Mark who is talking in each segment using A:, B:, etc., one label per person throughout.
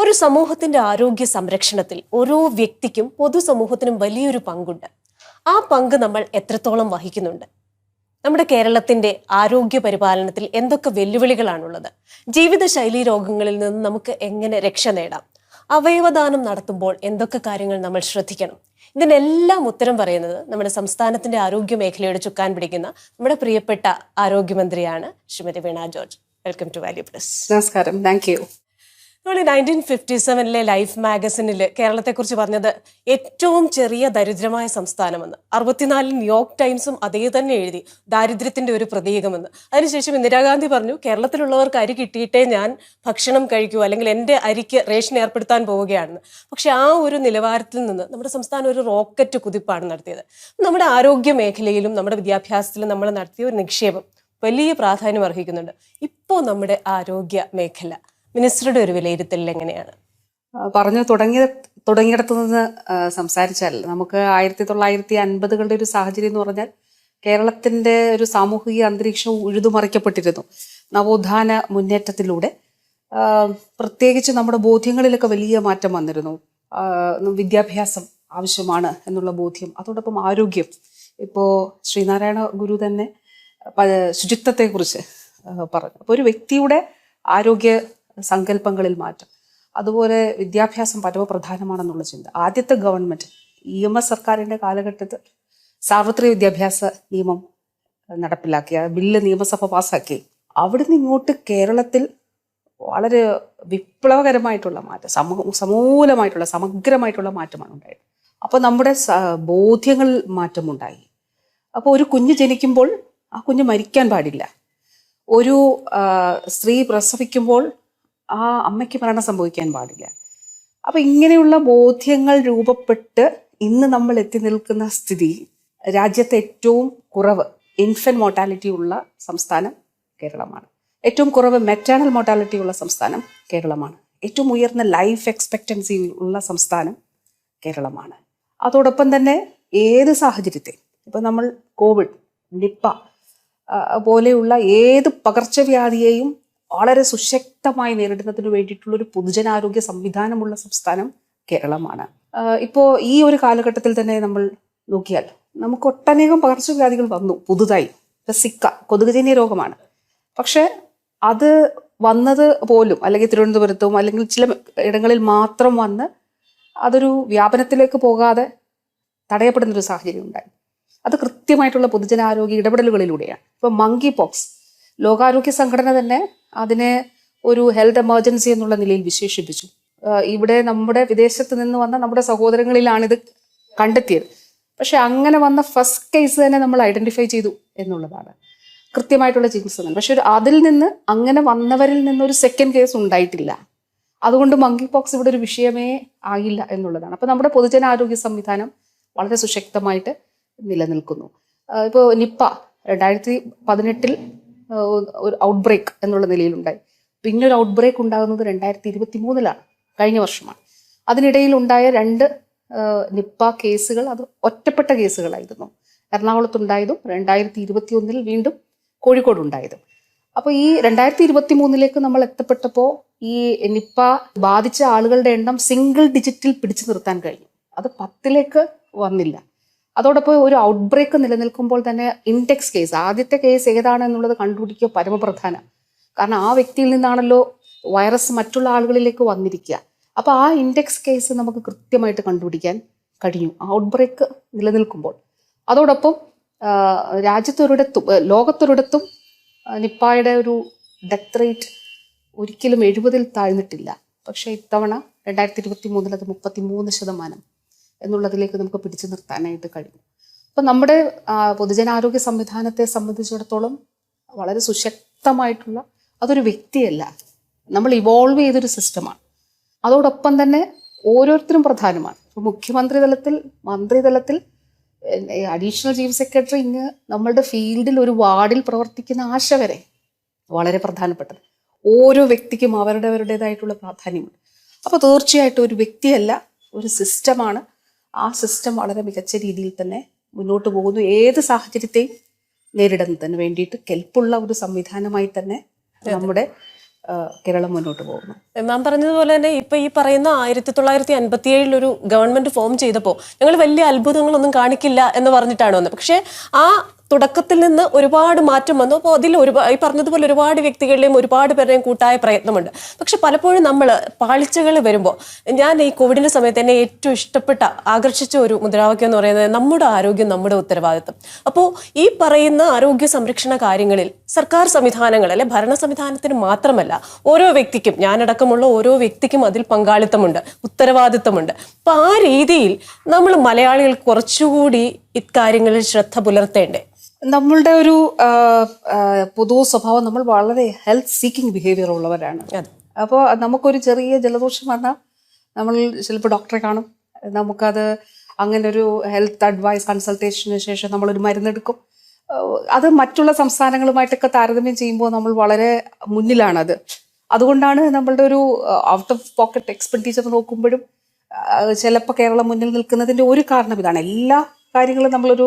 A: ഒരു സമൂഹത്തിന്റെ ആരോഗ്യ സംരക്ഷണത്തിൽ ഓരോ വ്യക്തിക്കും പൊതുസമൂഹത്തിനും വലിയൊരു പങ്കുണ്ട്. ആ പങ്ക് നമ്മൾ എത്രത്തോളം വഹിക്കുന്നുണ്ട്? നമ്മുടെ കേരളത്തിന്റെ ആരോഗ്യ പരിപാലനത്തിൽ എന്തൊക്കെ വെല്ലുവിളികളാണുള്ളത്? ജീവിതശൈലി രോഗങ്ങളിൽ നിന്ന് നമുക്ക് എങ്ങനെ രക്ഷ നേടാം? അവയവദാനം നടത്തുമ്പോൾ എന്തൊക്കെ കാര്യങ്ങൾ നമ്മൾ ശ്രദ്ധിക്കണം? ഇതിനെല്ലാം ഉത്തരം പറയുന്നത് നമ്മുടെ സംസ്ഥാനത്തിന്റെ ആരോഗ്യ മേഖലയുടെ ചുക്കാൻ പിടിക്കുന്ന നമ്മുടെ പ്രിയപ്പെട്ട ആരോഗ്യമന്ത്രിയാണ് Shrimati Veena George. Welcome to value plus.
B: നമസ്കാരം. Thank you.
A: നമ്മൾ 1957 ലൈഫ് മാഗസിനിൽ കേരളത്തെക്കുറിച്ച് പറഞ്ഞത് ഏറ്റവും ചെറിയ ദരിദ്രമായ സംസ്ഥാനമെന്ന്. 64 ന്യൂയോർക്ക് ടൈംസും അതേ തന്നെ എഴുതി, ദാരിദ്ര്യത്തിന്റെ ഒരു പ്രതീകമെന്ന്. അതിനുശേഷം ഇന്ദിരാഗാന്ധി പറഞ്ഞു, കേരളത്തിലുള്ളവർക്ക് അരി കിട്ടിയിട്ടേ ഞാൻ ഭക്ഷണം കഴിക്കൂ, അല്ലെങ്കിൽ എൻ്റെ അരിക്ക് റേഷൻ ഏർപ്പെടുത്താൻ പോവുകയാണെന്ന്. പക്ഷെ ആ ഒരു നിലവാരത്തിൽ നിന്ന് നമ്മുടെ സംസ്ഥാനം ഒരു റോക്കറ്റ് കുതിപ്പാണ് നടത്തിയത്. നമ്മുടെ ആരോഗ്യ മേഖലയിലും നമ്മുടെ വിദ്യാഭ്യാസത്തിലും നമ്മൾ നടത്തിയ ഒരു നിക്ഷേപം വലിയ പ്രാധാന്യം അർഹിക്കുന്നുണ്ട്. ഇപ്പോൾ നമ്മുടെ ആരോഗ്യ മേഖല മിനിസ്റ്ററുടെ ഒരു വിലയിരുത്തൽ എങ്ങനെയാണ്?
B: പറഞ്ഞു തുടങ്ങിയിടത്തു നിന്ന് സംസാരിച്ചാൽ നമുക്ക് 1950കളുടെ ഒരു സാഹചര്യം എന്ന് പറഞ്ഞാൽ കേരളത്തിന്റെ ഒരു സാമൂഹിക അന്തരീക്ഷം ഉഴുതുമറിക്കപ്പെട്ടിരുന്നു. നവോത്ഥാന മുന്നേറ്റത്തിലൂടെ പ്രത്യേകിച്ച് നമ്മുടെ ബോധ്യങ്ങളിലൊക്കെ വലിയ മാറ്റം വന്നിരുന്നു. വിദ്യാഭ്യാസം ആവശ്യമാണ് എന്നുള്ള ബോധ്യം, അതോടൊപ്പം ആരോഗ്യം. ഇപ്പോൾ ശ്രീനാരായണ ഗുരു തന്നെ ശുചിത്വത്തെക്കുറിച്ച് പറഞ്ഞു. അപ്പോൾ ഒരു വ്യക്തിയുടെ ആരോഗ്യ സങ്കല്പങ്ങളിൽ മാറ്റം, അതുപോലെ വിദ്യാഭ്യാസം പരമപ്രധാനമാണെന്നുള്ള ചിന്ത. ആദ്യത്തെ ഗവൺമെന്റ് EMS സർക്കാരിന്റെ കാലഘട്ടത്തിൽ സാർവത്രിക വിദ്യാഭ്യാസ നിയമം നടപ്പിലാക്കിയ ബില്ല് നിയമസഭ പാസ്സാക്കി. അവിടുന്ന് ഇങ്ങോട്ട് കേരളത്തിൽ വളരെ വിപ്ലവകരമായിട്ടുള്ള മാറ്റം, സമൂലമായിട്ടുള്ള സമഗ്രമായിട്ടുള്ള മാറ്റമാണ് ഉണ്ടായത്. അപ്പോൾ നമ്മുടെ ബോധ്യങ്ങളിൽ മാറ്റമുണ്ടായി. അപ്പോൾ ഒരു കുഞ്ഞ് ജനിക്കുമ്പോൾ ആ കുഞ്ഞ് മരിക്കാൻ പാടില്ല. ഒരു സ്ത്രീ പ്രസവിക്കുമ്പോൾ ആ അമ്മയ്ക്ക് മരണം സംഭവിക്കാൻ പാടില്ല. അപ്പം ഇങ്ങനെയുള്ള ബോധ്യങ്ങൾ രൂപപ്പെട്ട് ഇന്ന് നമ്മൾ എത്തി നിൽക്കുന്ന സ്ഥിതി, രാജ്യത്തെ ഏറ്റവും കുറവ് ഇൻഫന്റ് മോർട്ടാലിറ്റി ഉള്ള സംസ്ഥാനം കേരളമാണ്. ഏറ്റവും കുറവ് മെറ്റേണൽ മോർട്ടാലിറ്റി ഉള്ള സംസ്ഥാനം കേരളമാണ്. ഏറ്റവും ഉയർന്ന ലൈഫ് എക്സ്പെക്റ്റൻസി ഉള്ള സംസ്ഥാനം കേരളമാണ്. അതോടൊപ്പം തന്നെ ഏത് സാഹചര്യത്തെ, ഇപ്പം നമ്മൾ കോവിഡ്, നിപ്പ പോലെയുള്ള ഏത് പകർച്ചവ്യാധിയെയും വളരെ സുശക്തമായി നേരിടുന്നതിന് വേണ്ടിയിട്ടുള്ളൊരു പൊതുജനാരോഗ്യ സംവിധാനമുള്ള സംസ്ഥാനം കേരളമാണ്. ഇപ്പോൾ ഈ ഒരു കാലഘട്ടത്തിൽ തന്നെ നമ്മൾ നോക്കിയാൽ നമുക്ക് ഒട്ടനേകം പകർച്ചവ്യാധികൾ വന്നു പുതുതായി. സിക്ക കൊതുകുജന്യ രോഗമാണ്. പക്ഷെ അത് വന്നത് പോലും അല്ലെങ്കിൽ തിരുവനന്തപുരത്തും അല്ലെങ്കിൽ ചില ഇടങ്ങളിൽ മാത്രം വന്ന് അതൊരു വ്യാപനത്തിലേക്ക് പോകാതെ തടയപ്പെടുന്നൊരു സാഹചര്യം ഉണ്ടായി. അത് കൃത്യമായിട്ടുള്ള പൊതുജനാരോഗ്യ ഇടപെടലുകളിലൂടെയാണ്. ഇപ്പോൾ മങ്കി പോക്സ് ലോകാരോഗ്യ സംഘടന തന്നെ അതിനെ ഒരു ഹെൽത്ത് എമർജൻസി എന്നുള്ള നിലയിൽ വിശേഷിപ്പിച്ചു. ഇവിടെ നമ്മുടെ വിദേശത്ത് നിന്ന് വന്ന നമ്മുടെ സഹോദരങ്ങളിലാണിത് കണ്ടെത്തിയത്. പക്ഷെ അങ്ങനെ വന്ന ഫസ്റ്റ് കേസ് തന്നെ നമ്മൾ ഐഡന്റിഫൈ ചെയ്തു എന്നുള്ളതാണ്. കൃത്യമായിട്ടുള്ള ചികിത്സ തന്നെ. പക്ഷെ അതിൽ നിന്ന് അങ്ങനെ വന്നവരിൽ നിന്നൊരു സെക്കൻഡ് കേസ് ഉണ്ടായിട്ടില്ല. അതുകൊണ്ട് മങ്കി പോക്സ് ഇവിടെ ഒരു വിഷയമേ ആയില്ല എന്നുള്ളതാണ്. അപ്പോൾ നമ്മുടെ പൊതുജനാരോഗ്യ സംവിധാനം വളരെ സുശക്തമായിട്ട് നിലനിൽക്കുന്നു. ഇപ്പോൾ നിപ്പ 2018 ഒരു ഔട്ട് ബ്രേക്ക് എന്നുള്ള നിലയിലുണ്ടായി. പിന്നെ ഒരു ഔട്ട് ബ്രേക്ക് ഉണ്ടാകുന്നത് 2023 കഴിഞ്ഞ വർഷമാണ്. അതിനിടയിൽ ഉണ്ടായ 2 നിപ്പ കേസുകൾ അത് ഒറ്റപ്പെട്ട കേസുകളായിരുന്നു. എറണാകുളത്തുണ്ടായതും 2021 വീണ്ടും കോഴിക്കോട് ഉണ്ടായതും. അപ്പോൾ ഈ 2023 നമ്മൾ എത്തപ്പെട്ടപ്പോൾ ഈ നിപ്പ ബാധിച്ച ആളുകളുടെ എണ്ണം സിംഗിൾ ഡിജിറ്റിൽ പിടിച്ചു നിർത്താൻ കഴിഞ്ഞു. അത് 10 വന്നില്ല. അതോടൊപ്പം ഒരു ഔട്ട് ബ്രേക്ക് നിലനിൽക്കുമ്പോൾ തന്നെ ഇൻഡെക്സ് കേസ്, ആദ്യത്തെ കേസ് ഏതാണ് എന്നുള്ളത് കണ്ടുപിടിക്കുക പരമപ്രധാനം. കാരണം ആ വ്യക്തിയിൽ നിന്നാണല്ലോ വൈറസ് മറ്റുള്ള ആളുകളിലേക്ക് വന്നിരിക്കുക. അപ്പോൾ ആ ഇൻഡെക്സ് കേസ് നമുക്ക് കൃത്യമായിട്ട് കണ്ടുപിടിക്കാൻ കഴിഞ്ഞു ഔട്ട് ബ്രേക്ക് നിലനിൽക്കുമ്പോൾ. അതോടൊപ്പം ലോകത്തൊരിടത്തും നിപ്പായുടെ ഒരു ഡെത്ത് റേറ്റ് ഒരിക്കലും 70 താഴ്ന്നിട്ടില്ല. പക്ഷേ ഇത്തവണ 2023 അത് 33% എന്നുള്ളതിലേക്ക് നമുക്ക് പിടിച്ചു നിർത്താനായിട്ട് കഴിഞ്ഞു. അപ്പം നമ്മുടെ പൊതുജനാരോഗ്യ സംവിധാനത്തെ സംബന്ധിച്ചിടത്തോളം വളരെ സുശക്തമായിട്ടുള്ള, അതൊരു വ്യക്തിയല്ല, നമ്മൾ ഇവോൾവ് ചെയ്തൊരു സിസ്റ്റമാണ്. അതോടൊപ്പം തന്നെ ഓരോരുത്തരും പ്രധാനമാണ്. ഇപ്പോൾ മുഖ്യമന്ത്രി തലത്തിൽ, മന്ത്രിതലത്തിൽ, അഡീഷണൽ ചീഫ് സെക്രട്ടറി, ഇങ്ങ് നമ്മളുടെ ഫീൽഡിൽ ഒരു വാർഡിൽ പ്രവർത്തിക്കുന്ന ആശ വരെ വളരെ പ്രധാനപ്പെട്ടത്. ഓരോ വ്യക്തിക്കും അവരുടേതായിട്ടുള്ള പ്രാധാന്യമുണ്ട്. അപ്പോൾ തീർച്ചയായിട്ടും ഒരു വ്യക്തിയല്ല, ഒരു സിസ്റ്റമാണ്. ആ സിസ്റ്റം വളരെ മികച്ച രീതിയിൽ തന്നെ മുന്നോട്ട് പോകുന്നു. ഏത് സാഹചര്യത്തെയും നേരിടുന്നതിന് വേണ്ടിയിട്ട് കെൽപ്പുള്ള ഒരു സംവിധാനമായി തന്നെ നമ്മുടെ കേരളം മുന്നോട്ട് പോകുന്നു.
A: മാം പറഞ്ഞതുപോലെ തന്നെ ഇപ്പൊ ഈ പറയുന്ന 1957 ഒരു ഗവൺമെന്റ് ഫോം ചെയ്തപ്പോൾ ഞങ്ങൾ വലിയ അത്ഭുതങ്ങളൊന്നും കാണിക്കില്ല എന്ന് പറഞ്ഞിട്ടാണ് വന്നത്. പക്ഷെ ആ തുടക്കത്തിൽ നിന്ന് ഒരുപാട് മാറ്റം വന്നു. അപ്പോൾ അതിൽ ഈ പറഞ്ഞതുപോലെ ഒരുപാട് വ്യക്തികളുടെയും ഒരുപാട് പേരുടെയും കൂട്ടായ പ്രയത്നമുണ്ട്. പക്ഷെ പലപ്പോഴും നമ്മൾ പാളിച്ചകൾ വരുമ്പോൾ, ഞാൻ ഈ കോവിഡിന്റെ സമയത്ത് എന്നെ ഏറ്റവും ഇഷ്ടപ്പെട്ട ആകർഷിച്ച ഒരു മുദ്രാവാക്യം എന്ന് പറയുന്നത് നമ്മുടെ ആരോഗ്യം നമ്മുടെ ഉത്തരവാദിത്വം. അപ്പോൾ ഈ പറയുന്ന ആരോഗ്യ സംരക്ഷണ കാര്യങ്ങളിൽ സർക്കാർ സംവിധാനങ്ങൾ അല്ലെ ഭരണ സംവിധാനത്തിന് മാത്രമല്ല ഓരോ വ്യക്തിക്കും, ഞാനടക്കമുള്ള ഓരോ വ്യക്തിക്കും അതിൽ പങ്കാളിത്തമുണ്ട്, ഉത്തരവാദിത്തമുണ്ട്. അപ്പൊ ആ രീതിയിൽ നമ്മൾ മലയാളികൾ കുറച്ചുകൂടി ഇക്കാര്യങ്ങളിൽ ശ്രദ്ധ പുലർത്തേണ്ടേ?
B: നമ്മളുടെ ഒരു പൊതു സ്വഭാവം, നമ്മൾ വളരെ ഹെൽത്ത് സീക്കിംഗ് ബിഹേവിയർ ഉള്ളവരാണ്. അപ്പോൾ നമുക്കൊരു ചെറിയ ജലദോഷം വന്നാൽ നമ്മൾ ചിലപ്പോൾ ഡോക്ടറെ കാണും. നമുക്കത് അങ്ങനെ ഒരു ഹെൽത്ത് അഡ്വൈസ് കൺസൾട്ടേഷന് ശേഷം നമ്മളൊരു മരുന്നെടുക്കും. അത് മറ്റുള്ള സംസ്ഥാനങ്ങളുമായിട്ടൊക്കെ താരതമ്യം ചെയ്യുമ്പോൾ നമ്മൾ വളരെ മുന്നിലാണത്. അതുകൊണ്ടാണ് നമ്മളുടെ ഒരു ഔട്ട് ഓഫ് പോക്കറ്റ് എക്സ്പെൻഡിച്ചർ നോക്കുമ്പോഴും ചിലപ്പോൾ കേരളം മുന്നിൽ നിൽക്കുന്നതിൻ്റെ ഒരു കാരണം ഇതാണ്. എല്ലാ കാര്യങ്ങളും നമ്മളൊരു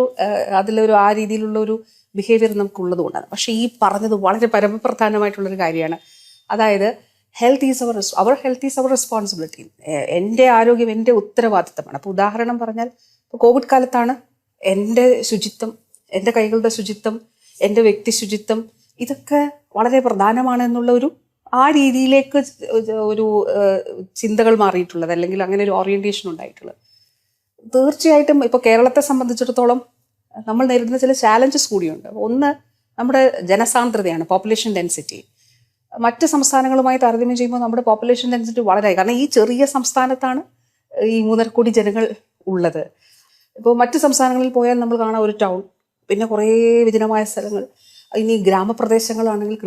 B: അതിലൊരു ആ രീതിയിലുള്ള ഒരു ബിഹേവിയർ നമുക്കുള്ളത് കൊണ്ടാണ്. പക്ഷേ ഈ പറഞ്ഞത് വളരെ പരമപ്രധാനമായിട്ടുള്ളൊരു കാര്യമാണ്. അതായത് health is our health is our responsibility. എൻ്റെ ആരോഗ്യം എൻ്റെ ഉത്തരവാദിത്തമാണ്. അപ്പോൾ ഉദാഹരണം പറഞ്ഞാൽ, ഇപ്പോൾ കോവിഡ് കാലത്താണ് എൻ്റെ ശുചിത്വം, എൻ്റെ കൈകളുടെ ശുചിത്വം, എൻ്റെ വ്യക്തി ശുചിത്വം, ഇതൊക്കെ വളരെ പ്രധാനമാണ് എന്നുള്ള ഒരു ആ രീതിയിലേക്ക് ഒരു ചിന്തകൾ മാറിയിട്ടുള്ളത്, അല്ലെങ്കിൽ അങ്ങനെ ഒരു ഓറിയന്റേഷൻ ഉണ്ടായിട്ടുള്ളത്. തീർച്ചയായിട്ടും ഇപ്പോൾ കേരളത്തെ സംബന്ധിച്ചിടത്തോളം നമ്മൾ നേരിടുന്ന ചില ചാലഞ്ചസ് കൂടിയുണ്ട്. ഒന്ന് നമ്മുടെ ജനസാന്ദ്രതയാണ്, പോപ്പുലേഷൻ ഡെൻസിറ്റി. മറ്റ് സംസ്ഥാനങ്ങളുമായി താരതമ്യം ചെയ്യുമ്പോൾ നമ്മുടെ പോപ്പുലേഷൻ ഡെൻസിറ്റി വളരെയായി. കാരണം ഈ ചെറിയ സംസ്ഥാനത്താണ് ഈ 3.5 കോടി ജനങ്ങൾ ഉള്ളത്. ഇപ്പോൾ മറ്റ് സംസ്ഥാനങ്ങളിൽ പോയാൽ നമ്മൾ കാണാം ഒരു ടൗൺ, പിന്നെ കുറേ വിജനമായ സ്ഥലങ്ങൾ. ഇനി ഗ്രാമപ്രദേശങ്ങളാണെങ്കിൽ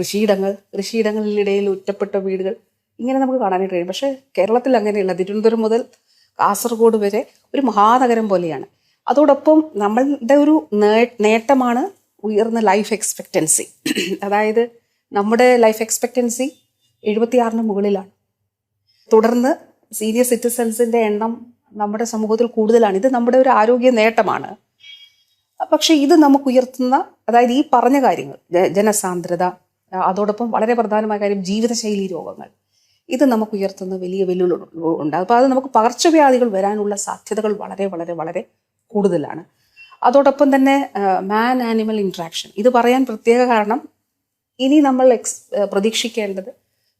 B: കൃഷിയിടങ്ങളിലിടയിൽ ഒറ്റപ്പെട്ട വീടുകൾ, ഇങ്ങനെ നമുക്ക് കാണാനായിട്ട് കഴിയും. പക്ഷേ കേരളത്തിൽ അങ്ങനെയല്ല. തിരുവനന്തപുരം മുതൽ കാസർഗോഡ് വരെ ഒരു മഹാനഗരം പോലെയാണ്. അതോടൊപ്പം നമ്മളുടെ ഒരു നേട്ടമാണ് ഉയർന്ന ലൈഫ് എക്സ്പെക്റ്റൻസി. അതായത് നമ്മുടെ ലൈഫ് എക്സ്പെക്റ്റൻസി 76-ന് മുകളിലാണ്. തുടർന്ന് സീനിയർ സിറ്റിസൺസിൻ്റെ എണ്ണം നമ്മുടെ സമൂഹത്തിൽ കൂടുതലാണ്. ഇത് നമ്മുടെ ഒരു ആരോഗ്യ നേട്ടമാണ്. പക്ഷെ ഇത് നമുക്ക് ഉയർത്തുന്ന, അതായത് ഈ പറഞ്ഞ കാര്യങ്ങൾ, ജനസാന്ദ്രത, അതോടൊപ്പം വളരെ പ്രധാനമായ കാര്യം ജീവിതശൈലി രോഗങ്ങൾ, ഇത് നമുക്ക് ഉയർത്തുന്ന വലിയ വെല്ലുവിളി ഉണ്ട്. അപ്പോൾ അത് നമുക്ക് പകർച്ചവ്യാധികൾ വരാനുള്ള സാധ്യതകൾ വളരെ വളരെ വളരെ കൂടുതലാണ്. അതോടൊപ്പം തന്നെ മാൻ ആനിമൽ ഇൻട്രാക്ഷൻ, ഇത് പറയാൻ പ്രത്യേക കാരണം ഇനി നമ്മൾ പ്രതീക്ഷിക്കേണ്ടത്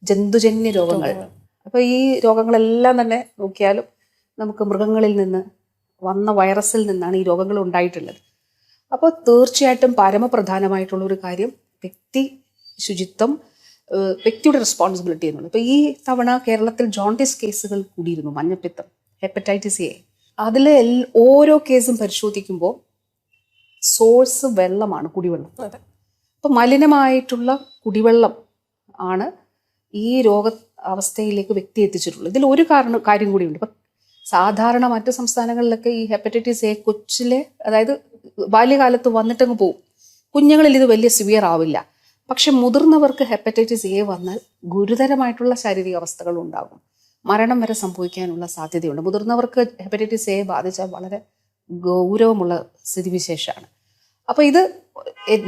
B: ജന്തുജന്യ രോഗങ്ങൾ. അപ്പോൾ ഈ രോഗങ്ങളെല്ലാം തന്നെ നോക്കിയാലും നമുക്ക് മൃഗങ്ങളിൽ നിന്ന് വന്ന വൈറസിൽ നിന്നാണ് ഈ രോഗങ്ങൾ ഉണ്ടായിട്ടുള്ളത്. അപ്പോൾ തീർച്ചയായിട്ടും പരമപ്രധാനമായിട്ടുള്ള ഒരു കാര്യം വ്യക്തി ശുചിത്വം, വ്യക്തിയുടെ റെസ്പോൺസിബിലിറ്റി എന്നുള്ളത്. ഇപ്പോൾ ഈ തവണ കേരളത്തിൽ ജോണ്ടിസ് കേസുകൾ കൂടിയിരുന്നു, മഞ്ഞപ്പിത്തം, ഹെപ്പറ്റൈറ്റിസ് എ. അതിൽ ഓരോ കേസും പരിശോധിക്കുമ്പോൾ സോഴ്സ് വെള്ളമാണ്, കുടിവെള്ളം. അപ്പം മലിനമായിട്ടുള്ള കുടിവെള്ളം ആണ് ഈ രോഗ അവസ്ഥയിലേക്ക് വ്യക്തി എത്തിച്ചിട്ടുള്ളത്. ഇതിൽ ഒരു കാര്യം കൂടിയുണ്ട്. ഇപ്പം സാധാരണ മറ്റ് സംസ്ഥാനങ്ങളിലൊക്കെ ഈ ഹെപ്പറ്റൈറ്റിസ് എ കൊച്ചിലെ, അതായത് ബാല്യകാലത്ത് വന്നിട്ടങ്ങ് പോകും. കുഞ്ഞുങ്ങളിൽ ഇത് വലിയ സിവിയർ ആവില്ല. പക്ഷെ മുതിർന്നവർക്ക് ഹെപ്പറ്റൈറ്റിസ് എ വന്നാൽ ഗുരുതരമായിട്ടുള്ള ശാരീരിക അവസ്ഥകൾ ഉണ്ടാകും, മരണം വരെ സംഭവിക്കാനുള്ള സാധ്യതയുണ്ട്. മുതിർന്നവർക്ക് ഹെപ്പറ്റൈറ്റിസ് എ ബാധിച്ചാൽ വളരെ ഗൗരവമുള്ള സ്ഥിതിവിശേഷമാണ്. അപ്പോൾ ഇത്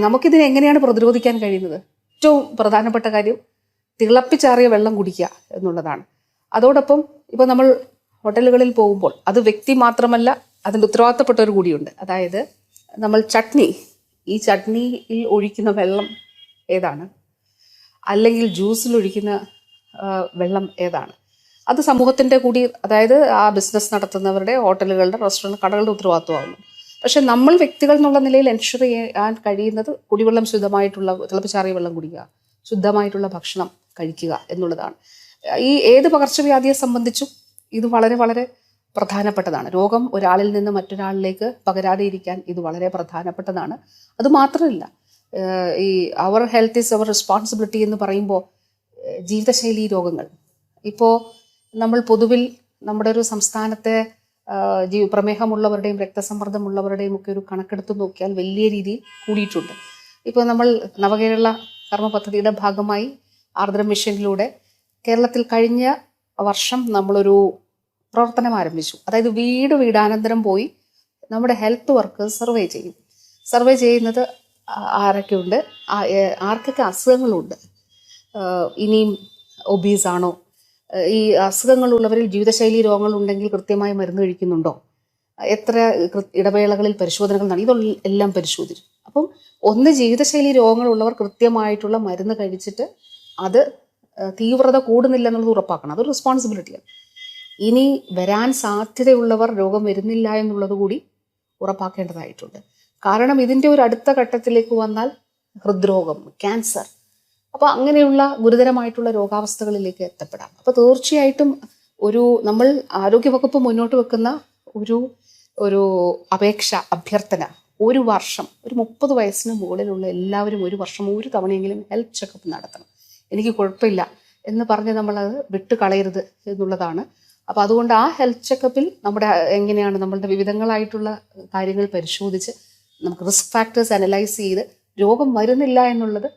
B: നമുക്കിതിനെ എങ്ങനെയാണ് പ്രതിരോധിക്കാൻ കഴിയുന്നത്? ഏറ്റവും പ്രധാനപ്പെട്ട കാര്യം തിളപ്പിച്ചാറിയ വെള്ളം കുടിക്കുക എന്നുള്ളതാണ്. അതോടൊപ്പം ഇപ്പോൾ നമ്മൾ ഹോട്ടലുകളിൽ പോകുമ്പോൾ അത് വ്യക്തി മാത്രമല്ല, അതിൻ്റെ ഉത്തരവാദിത്തപ്പെട്ടവർ കൂടിയുണ്ട്. അതായത് നമ്മൾ ഈ ചട്നിയിൽ ഒഴിക്കുന്ന വെള്ളം ഏതാണ്, അല്ലെങ്കിൽ ജ്യൂസിൽ ഒഴിക്കുന്ന വെള്ളം ഏതാണ്, അത് സമൂഹത്തിൻ്റെ കൂടി, അതായത് ആ ബിസിനസ് നടത്തുന്നവരുടെ, ഹോട്ടലുകളുടെ, റെസ്റ്റോറൻറ്റ്, കടകളുടെ ഉത്തരവാദിത്വമാകുന്നു. പക്ഷെ നമ്മൾ വ്യക്തികൾ എന്നുള്ള നിലയിൽ എൻഷുർ ചെയ്യാൻ കഴിയുന്നത് കുടിവെള്ളം ശുദ്ധമായിട്ടുള്ള, തിളപ്പിച്ചാറിയ വെള്ളം കുടിക്കുക, ശുദ്ധമായിട്ടുള്ള ഭക്ഷണം കഴിക്കുക എന്നുള്ളതാണ്. ഈ ഏത് പകർച്ചവ്യാധിയെ സംബന്ധിച്ചും ഇത് വളരെ വളരെ പ്രധാനപ്പെട്ടതാണ്. രോഗം ഒരാളിൽ നിന്ന് മറ്റൊരാളിലേക്ക് പകരാതെ ഇരിക്കാൻ ഇത് വളരെ പ്രധാനപ്പെട്ടതാണ്. അതുമാത്രമല്ല, ഈ അവർ ഹെൽത്ത് ഈസ് അവർ റെസ്പോൺസിബിലിറ്റി എന്ന് പറയുമ്പോൾ ജീവിതശൈലി രോഗങ്ങൾ, ഇപ്പോൾ നമ്മൾ പൊതുവിൽ നമ്മുടെ ഒരു സംസ്ഥാനത്തെ പ്രമേഹമുള്ളവരുടെയും രക്തസമ്മർദ്ദമുള്ളവരുടെയും ഒക്കെ ഒരു കണക്കെടുത്ത് നോക്കിയാൽ വലിയ രീതിയിൽ കൂടിയിട്ടുണ്ട്. ഇപ്പോൾ നമ്മൾ നവകേരള കർമ്മ പദ്ധതിയുടെ ഭാഗമായി ആർദ്ര മിഷനിലൂടെ കേരളത്തിൽ കഴിഞ്ഞ വർഷം നമ്മളൊരു പ്രവർത്തനം ആരംഭിച്ചു. അതായത് വീടാനന്തരം പോയി നമ്മുടെ ഹെൽത്ത് വർക്കേഴ്സ് സർവേ ചെയ്യുന്നത് ആരൊക്കെയുണ്ട്, ആർക്കൊക്കെ അസുഖങ്ങളുണ്ട്, ഇനിയും ഒബീസ് ആണോ, ഈ അസുഖങ്ങളുള്ളവരിൽ ജീവിതശൈലി രോഗങ്ങളുണ്ടെങ്കിൽ കൃത്യമായി മരുന്ന് കഴിക്കുന്നുണ്ടോ, എത്ര ഇടവേളകളിൽ പരിശോധനകൾ നടത്തി, ഇതെല്ലാം പരിശോധിച്ചു. അപ്പം ഒന്ന്, ജീവിതശൈലി രോഗങ്ങളുള്ളവർ കൃത്യമായിട്ടുള്ള മരുന്ന് കഴിച്ചിട്ട് അത് തീവ്രത കൂടുന്നില്ല എന്നുള്ളത് ഉറപ്പാക്കണം. അതൊരു റെസ്പോൺസിബിലിറ്റിയാണ്. ഇനി വരാൻ സാധ്യതയുള്ളവർ രോഗം വരുന്നില്ല എന്നുള്ളത് കൂടി ഉറപ്പാക്കേണ്ടതായിട്ടുണ്ട്. കാരണം ഇതിൻ്റെ ഒരു അടുത്ത ഘട്ടത്തിലേക്ക് വന്നാൽ ഹൃദ്രോഗം, ക്യാൻസർ, അപ്പോൾ അങ്ങനെയുള്ള ഗുരുതരമായിട്ടുള്ള രോഗാവസ്ഥകളിലേക്ക് എത്തപ്പെടാം. അപ്പോൾ തീർച്ചയായിട്ടും നമ്മൾ ആരോഗ്യവകുപ്പ് മുന്നോട്ട് വെക്കുന്ന ഒരു അപേക്ഷ, അഭ്യർത്ഥന, ഒരു വർഷം, ഒരു 30 വയസ്സിന് മുകളിലുള്ള എല്ലാവരും ഒരു വർഷം ഒരു തവണയെങ്കിലും ഹെൽത്ത് ചെക്കപ്പ് നടത്തണം. എനിക്ക് കുഴപ്പമില്ല എന്ന് പറഞ്ഞ് നമ്മളത് വിട്ട് കളയരുത് എന്നുള്ളതാണ്. അപ്പോൾ അതുകൊണ്ട് ആ ഹെൽത്ത് ചെക്കപ്പിൽ എങ്ങനെയാണ് നമ്മളുടെ വിവിധങ്ങളായിട്ടുള്ള കാര്യങ്ങൾ പരിശോധിച്ച് നമുക്ക് റിസ്ക് ഫാക്ടേഴ്സ് അനലൈസ് ചെയ്ത് രോഗം വരുന്നില്ല എന്നുള്ളത്